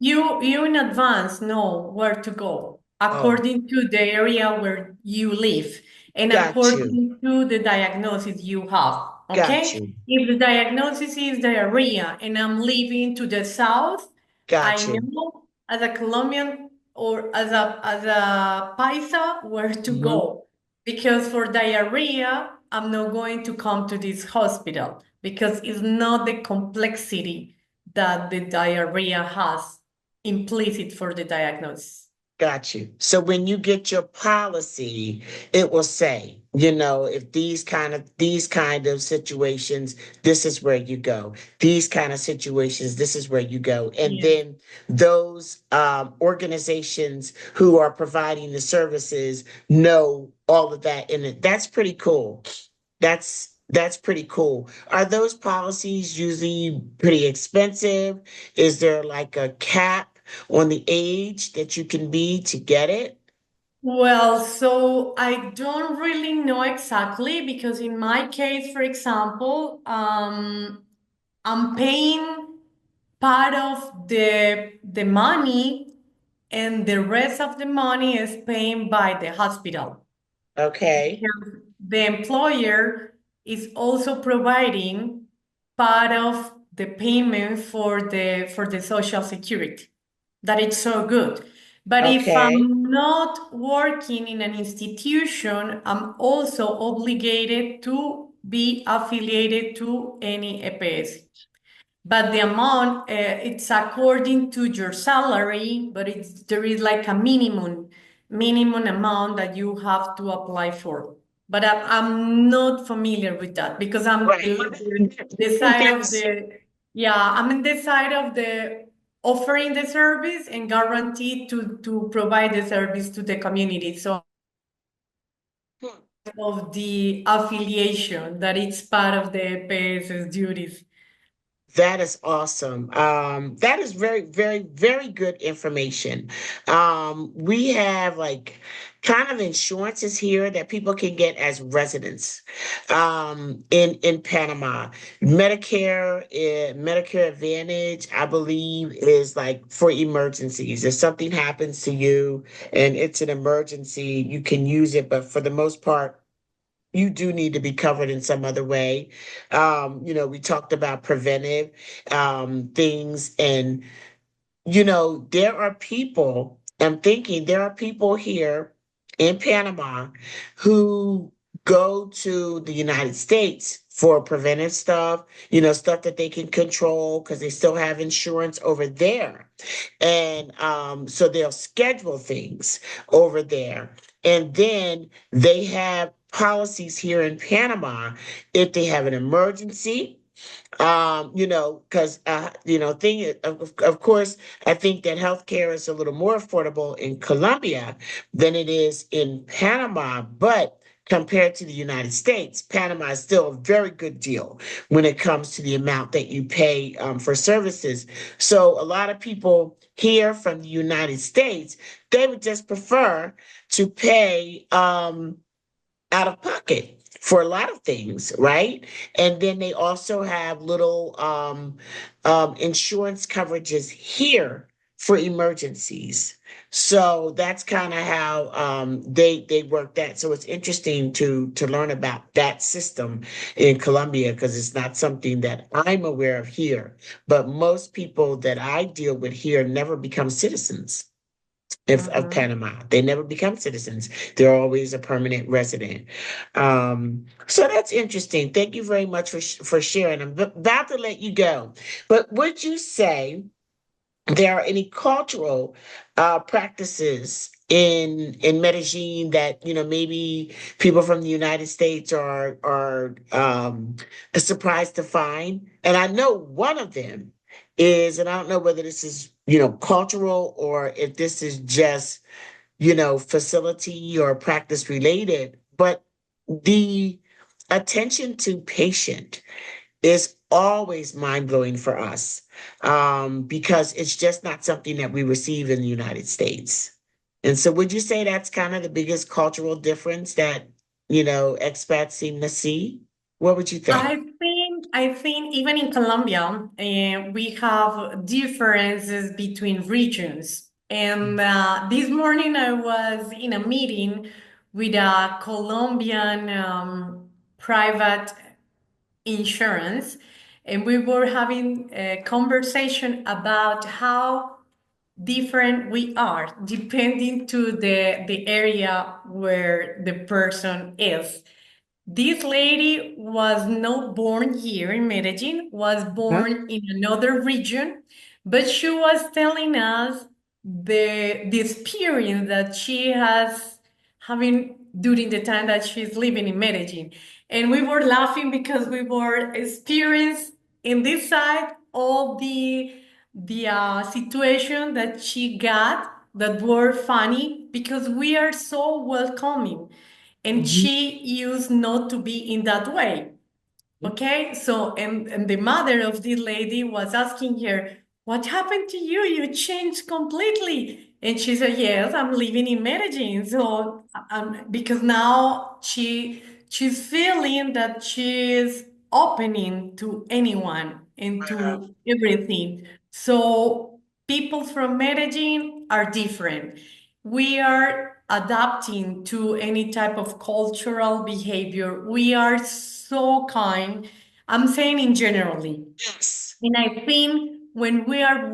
Speaker 2: You in advance know where to go
Speaker 1: Oh,
Speaker 2: according to the area where you live and
Speaker 1: got you.
Speaker 2: according to the diagnosis you have.
Speaker 1: Got
Speaker 2: Okay?
Speaker 1: you.
Speaker 2: If the diagnosis is diarrhea and I'm living to the south, I
Speaker 1: Got you.
Speaker 2: know as a Colombian or as a paisa where to
Speaker 1: Mhm.
Speaker 2: go. Because for diarrhea, I'm not going to come to this hospital because it's not the complexity that the diarrhea has implicit for the diagnosis.
Speaker 1: Got you. So when you get your policy, it will say, if these kind of situations, this is where you go. These kind of situations, this is where you go. And
Speaker 2: Yes.
Speaker 1: then those organizations who are providing the services know all of that in it. That's pretty cool. That's pretty cool. Are those policies usually pretty expensive? Is there like a cap on the age that you can be to get it?
Speaker 2: Well, so I don't really know exactly because in my case, for example, I'm paying part of the money and the rest of the money is paid by the hospital.
Speaker 1: Okay.
Speaker 2: Because the employer is also providing part of the payment for the social security. That it's so good. But if
Speaker 1: Okay.
Speaker 2: I'm not working in an institution, I'm also obligated to be affiliated to any EPS. But the amount, it's according to your salary, but there is like a minimum amount that you have to apply for. But I'm not familiar with that because I'm
Speaker 1: Right.
Speaker 2: the side of
Speaker 1: That's
Speaker 2: yeah, I'm in the side of the offering the service and guaranteed to provide the service to the community. So of the affiliation that it's part of the PS's duties.
Speaker 1: That is awesome. That is very, very, very good information. We have like kind of insurances here that people can get as residents in Panama. Medicare Advantage, I believe, is like for emergencies. If something happens to you and it's an emergency, you can use it, but for the most part, you do need to be covered in some other way. We talked about preventive things, and there are people, I'm thinking there are people here in Panama who go to the United States for preventive stuff, stuff that they can control because they still have insurance over there. And so they'll schedule things over there. And then they have policies here in Panama if they have an emergency, because of course, I think that healthcare is a little more affordable in Colombia than it is in Panama, but compared to the United States, Panama is still a very good deal when it comes to the amount that you pay for services. So a lot of people here from the United States, they would just prefer to pay out of pocket for a lot of things, right? And then they also have little insurance coverages here for emergencies. So that's kind of how they work that. So it's interesting to learn about that system in Colombia because it's not something that I'm aware of here. But most people that I deal with here never become citizens of
Speaker 2: Mhm.
Speaker 1: Panama. They never become citizens. They're always a permanent resident. So that's interesting. Thank you very much for sharing. I'm about to let you go, but would you say there are any cultural practices in Medellin that maybe people from the United States are surprised to find? And I know one of them is, and I don't know whether this is cultural or if this is just facility or practice related, but the attention to patient is always mind blowing for us because it's just not something that we receive in the United States. And so, would you say that's kind of the biggest cultural difference that expats seem to see? What would you think?
Speaker 2: I think even in Colombia, we have differences between regions. And this morning I was in a meeting with a Colombian private insurance, and we were having a conversation about how different we are depending to the area where the person is. This lady was not born here in Medellin, was
Speaker 1: Huh?
Speaker 2: born in another region, but she was telling us the experience that she has having during the time that she's living in Medellin. And we were laughing because we were experiencing in this side all the situation that she got that were funny because we are so welcoming and
Speaker 1: Mhm.
Speaker 2: she used not to be in that way. Okay, so and the mother of this lady was asking her, "What happened to you? You changed completely." And she said, "Yes, I'm living in Medellin." So because now she's feeling that she's opening to anyone and
Speaker 1: Wow.
Speaker 2: to everything. So people from Medellin are different. We are adapting to any type of cultural behavior. We are so kind. I'm saying in generally.
Speaker 1: Yes.
Speaker 2: And I think when we are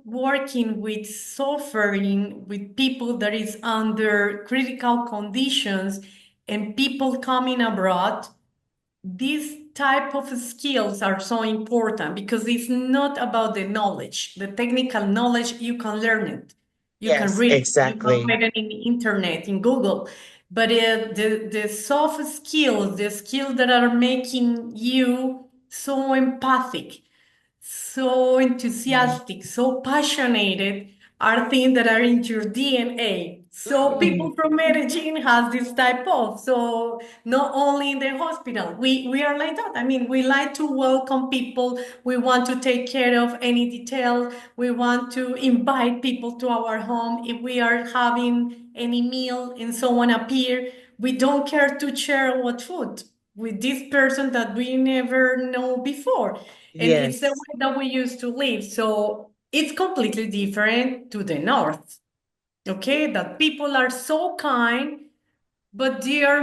Speaker 2: working with suffering, with people that is under critical conditions and people coming abroad, these type of skills are so important because it's not about the knowledge, the technical knowledge. You can learn it, you can
Speaker 1: Yes,
Speaker 2: read it, you can
Speaker 1: exactly.
Speaker 2: find it in the internet, in Google. But the soft skills, the skills that are making you so empathic, so enthusiastic, so passionate, are things that are in your DNA. So
Speaker 1: Mm.
Speaker 2: people from Medellin has this type of, so not only in the hospital, we are like that. I mean, we like to welcome people. We want to take care of any detail. We want to invite people to our home. If we are having any meal and someone appear, we don't care to share what food with this person that we never know before. And it's the
Speaker 1: Yes.
Speaker 2: way that we used to live. So it's completely different to the north. Okay, that people are so kind, but they are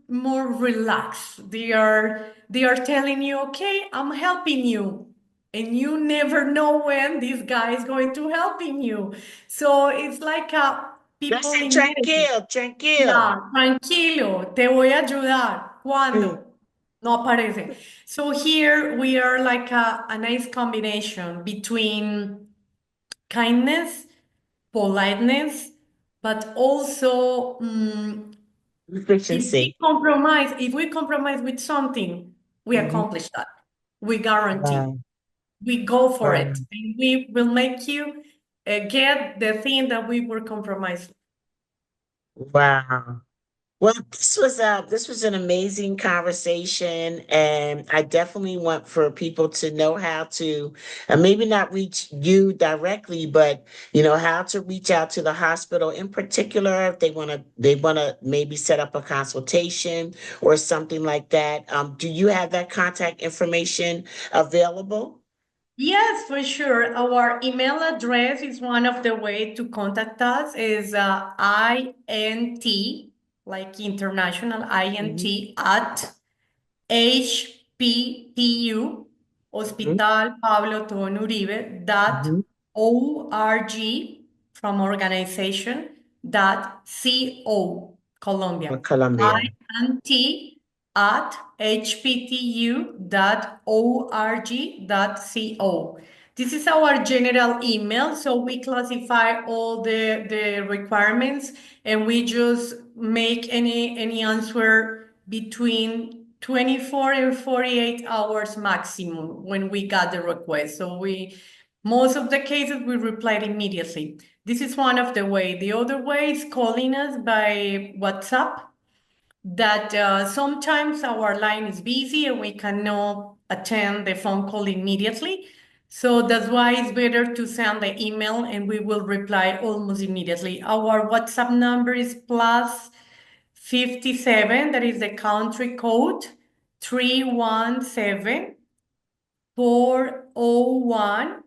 Speaker 2: more relaxed. They are telling you, okay, I'm helping you, and you never know when this guy is going to helping you. So it's like
Speaker 1: That's
Speaker 2: people
Speaker 1: it.
Speaker 2: in Medellin.
Speaker 1: Tranquil, tranquil.
Speaker 2: Yeah, tranquilo, te voy a ayudar.
Speaker 1: Mm.
Speaker 2: ¿Cuándo? No aparece. So here we are like a nice combination between kindness, politeness, but also
Speaker 1: Efficiency.
Speaker 2: if we compromise with something, we
Speaker 1: Mhm.
Speaker 2: accomplish that. We guarantee.
Speaker 1: Wow.
Speaker 2: We go for
Speaker 1: Wow.
Speaker 2: it. And we will make you get the thing that we were compromised.
Speaker 1: Wow. Well, this was an amazing conversation, and I definitely want for people to know how to, maybe not reach you directly, but how to reach out to the hospital in particular if they want to maybe set up a consultation or something like that. Do you have that contact information available?
Speaker 2: Yes, for sure. Our email address is one of the way to contact us is INT, like international
Speaker 1: Hmm.
Speaker 2: INT at HPTU,
Speaker 1: Hmm.
Speaker 2: Hospital Pablo Tobón Uribe,
Speaker 1: Hmm.
Speaker 2: .org from organization, .co,
Speaker 1: For
Speaker 2: Colombia.
Speaker 1: Colombia.
Speaker 2: INT at hptu.org.co. This is our general email, so we classify all the requirements and we just make any answer between 24 and 48 hours maximum when we got the request. So most of the cases we replied immediately. This is one of the way. The other way is calling us by WhatsApp that sometimes our line is busy and we cannot attend the phone call immediately. So that's why it's better to send the email and we will reply almost immediately. Our WhatsApp number is plus 57, that is the country code 317 401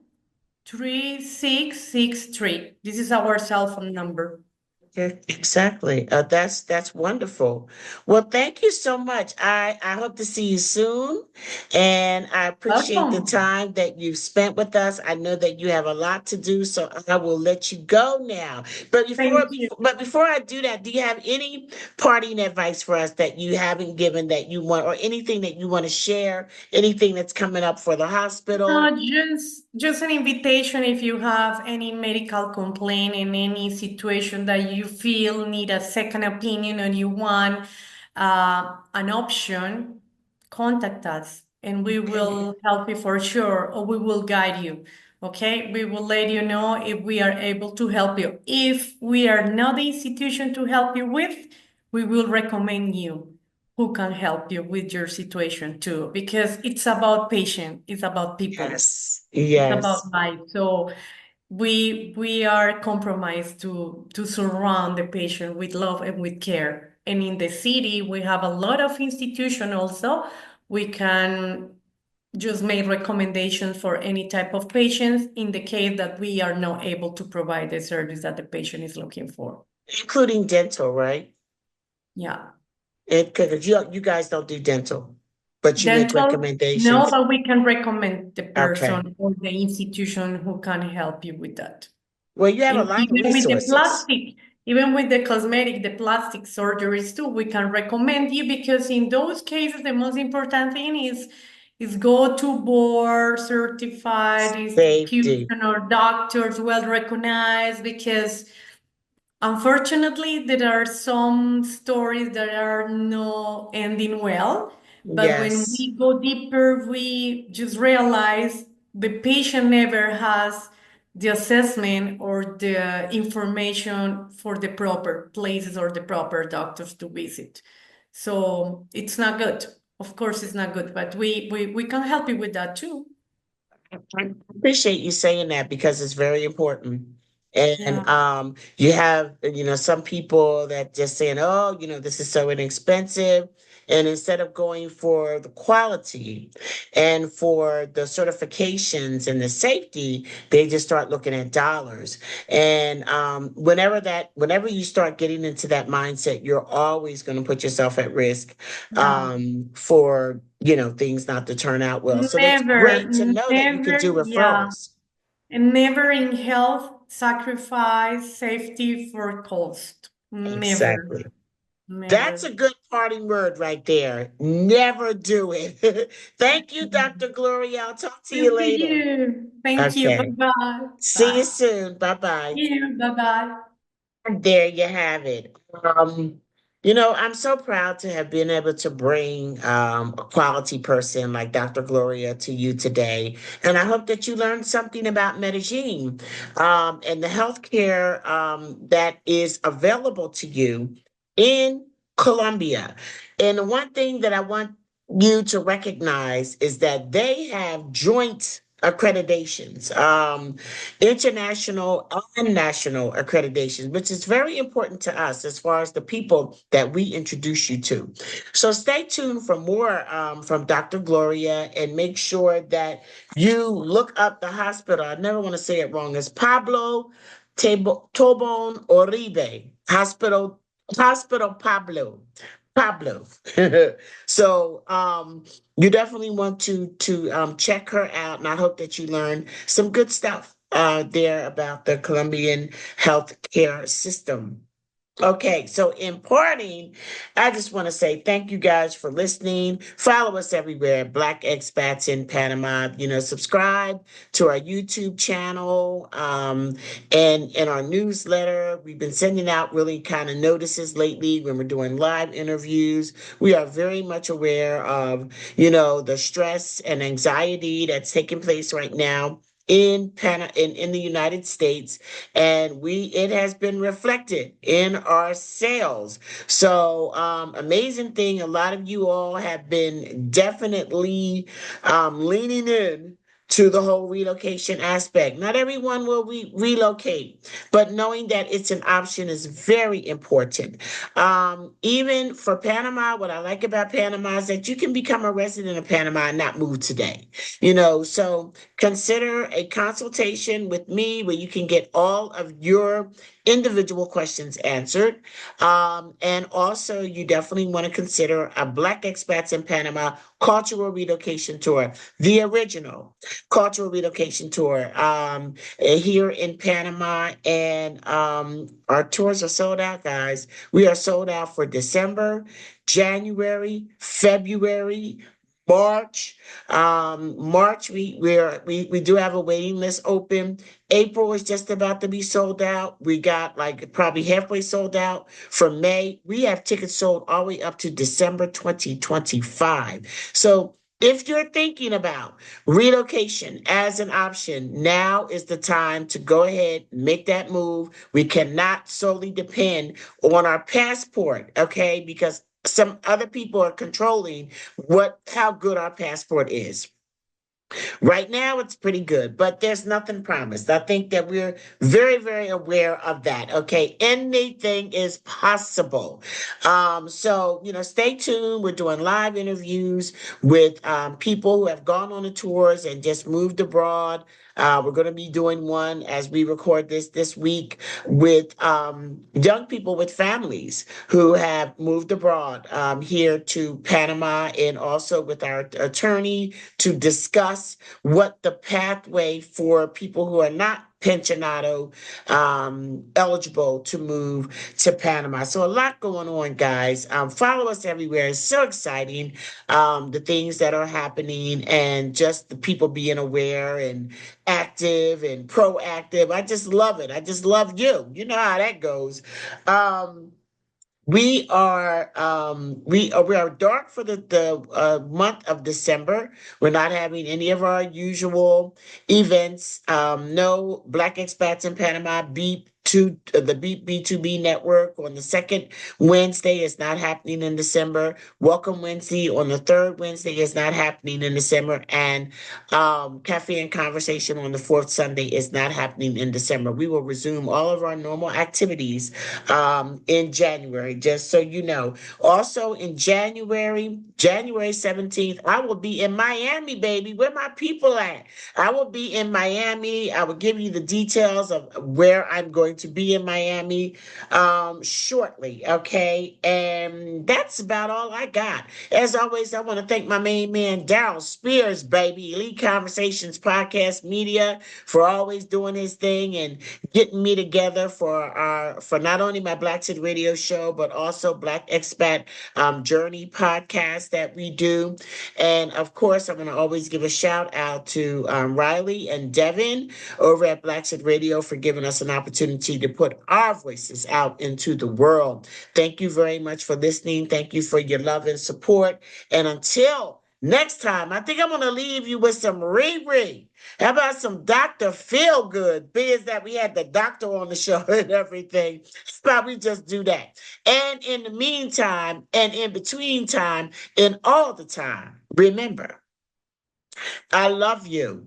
Speaker 2: 3663. This is our cell phone number.
Speaker 1: Yeah, exactly. That's wonderful. Well, thank you so much. I hope to see you soon, and I appreciate the
Speaker 2: Welcome.
Speaker 1: time that you've spent with us. I know that you have a lot to do, so I will let you go now. But
Speaker 2: Thank you.
Speaker 1: before I do that, do you have any parting advice for us that you haven't given that you want, or anything that you want to share? Anything that's coming up for the hospital?
Speaker 2: Just an invitation if you have any medical complaint in any situation that you feel need a second opinion and you want an option, contact us and we
Speaker 1: Okay.
Speaker 2: will help you for sure or we will guide you. Okay, we will let you know if we are able to help you. If we are not the institution to help you with, we will recommend you who can help you with your situation too, because it's about patient, it's about people,
Speaker 1: Yes.
Speaker 2: it's
Speaker 1: Yes.
Speaker 2: about life. So we are compromised to surround the patient with love and with care. And in the city, we have a lot of institution also. We can just make recommendations for any type of patients in the case that we are not able to provide the service that the patient is looking for.
Speaker 1: Including dental, right?
Speaker 2: Yeah.
Speaker 1: Because you guys don't do dental, but you make
Speaker 2: Dental, no,
Speaker 1: recommendations.
Speaker 2: but we can recommend the
Speaker 1: Okay.
Speaker 2: person or the institution who can help you with that.
Speaker 1: Well, you have a
Speaker 2: And
Speaker 1: lot of
Speaker 2: even with the
Speaker 1: resources.
Speaker 2: plastic, even with the cosmetic, the plastic surgeries too, we can recommend you because in those cases, the most important thing is go to board certified
Speaker 1: Safety.
Speaker 2: institution or doctors well recognized because unfortunately, there are some stories that are not ending well, but when
Speaker 1: Yes.
Speaker 2: we go deeper, we just realize the patient never has the assessment or the information for the proper places or the proper doctors to visit. So it's not good. Of course, it's not good, but we can help you with that too.
Speaker 1: I appreciate you saying that because it's very important.
Speaker 2: Yeah.
Speaker 1: And you have, some people that just saying, oh, this is so inexpensive. And instead of going for the quality and for the certifications and the safety, they just start looking at dollars. And whenever you start getting into that mindset, you're always going to put yourself at risk
Speaker 2: Yeah.
Speaker 1: for things not to turn out well. So that's
Speaker 2: Never,
Speaker 1: great to know that you can do
Speaker 2: never, yeah.
Speaker 1: referrals.
Speaker 2: And never in health sacrifice safety for cost. Never,
Speaker 1: Exactly. That's
Speaker 2: never.
Speaker 1: a good parting word right there. Never do it. Thank you, Dr. Gloria. I'll talk to
Speaker 2: Same
Speaker 1: you
Speaker 2: to
Speaker 1: later.
Speaker 2: you. Thank you.
Speaker 1: Okay.
Speaker 2: Bye-bye.
Speaker 1: See you
Speaker 2: Bye.
Speaker 1: soon. Bye bye.
Speaker 2: You. Bye-bye.
Speaker 1: And there you have it. I'm so proud to have been able to bring a quality person like Dr. Gloria to you today. And I hope that you learned something about Medellin and the healthcare that is available to you in Colombia. And the one thing that I want you to recognize is that they have joint accreditations. International and national accreditations, which is very important to us as far as the people that we introduce you to. So stay tuned for more from Dr. Gloria and make sure that you look up the hospital. I never want to say it wrong. It's Pablo Tobón Uribe Hospital Pablo. Pablo. So you definitely want to check her out, and I hope that you learn some good stuff there about the Colombian healthcare system. Okay, so in parting, I just want to say thank you guys for listening. Follow us everywhere, Black Expats in Panama. Subscribe to our YouTube channel and our newsletter. We've been sending out really kind of notices lately when we're doing live interviews. We are very much aware of, the stress and anxiety that's taking place right now in the United States, and it has been reflected in our sales. So amazing thing, a lot of you all have been definitely leaning in to the whole relocation aspect. Not everyone will relocate, but knowing that it's an option is very important. Even for Panama, what I like about Panama is that you can become a resident of Panama and not move today. So consider a consultation with me where you can get all of your individual questions answered. And also, you definitely want to consider a Black Expats in Panama cultural relocation tour, the original cultural relocation tour here in Panama. And our tours are sold out, guys. We are sold out for December, January, February, March. March, we do have a waiting list open. April is just about to be sold out. We got like probably halfway sold out for May. We have tickets sold all the way up to December 2025. So if you're thinking about relocation as an option, now is the time to go ahead, make that move. We cannot solely depend on our passport, okay? Because some other people are controlling how good our passport is. Right now, it's pretty good, but there's nothing promised. I think that we're very, very aware of that. Okay, anything is possible. So stay tuned. We're doing live interviews with people who have gone on the tours and just moved abroad. We're going to be doing one as we record this week with young people with families who have moved abroad here to Panama, and also with our attorney to discuss what the pathway for people who are not pensionado eligible to move to Panama. So a lot going on, guys. Follow us everywhere. It's so exciting, the things that are happening and just the people being aware and active and proactive. I just love it. I just love you. You know how that goes. Um, We are dark for the month of December. We're not having any of our usual events. No Black Expats in Panama Beep to the Beep B2B network on the second Wednesday is not happening in December. Welcome Wednesday on the third Wednesday is not happening in December, and Cafe and Conversation on the fourth Sunday is not happening in December. We will resume all of our normal activities in January, just so you know. Also in January 17th, I will be in Miami, baby. Where my people at? I will be in Miami. I will give you the details of where I'm going to be in Miami shortly, okay? And that's about all I got. As always, I want to thank my main man, Daryl Spears, baby, Elite Conversations Podcast Media, for always doing his thing and getting me together for not only my Black Sid Radio show, but also Black Expat Journey podcast that we do. And of course, I'm going to always give a shout out to Riley and Devin over at Black Sid Radio for giving us an opportunity to put our voices out into the world. Thank you very much for listening. Thank you for your love and support. And until next time, I think I'm going to leave you with some Riri. How about some Dr. Feelgood? Being that we had the doctor on the show and everything, how about we just do that? And in the meantime, and in between time, and all the time, remember, I love you.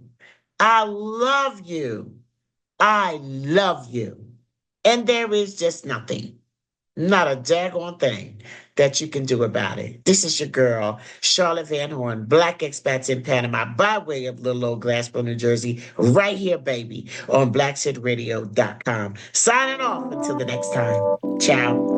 Speaker 1: I love you. I love you. And there is just nothing, not a daggone thing that you can do about it. This is your girl, Charlotte Van Horn, Black Expats in Panama, by way of Little Old Glassboro, New Jersey, right here, baby, on BlackSidRadio.com. Signing off until the next time. Ciao.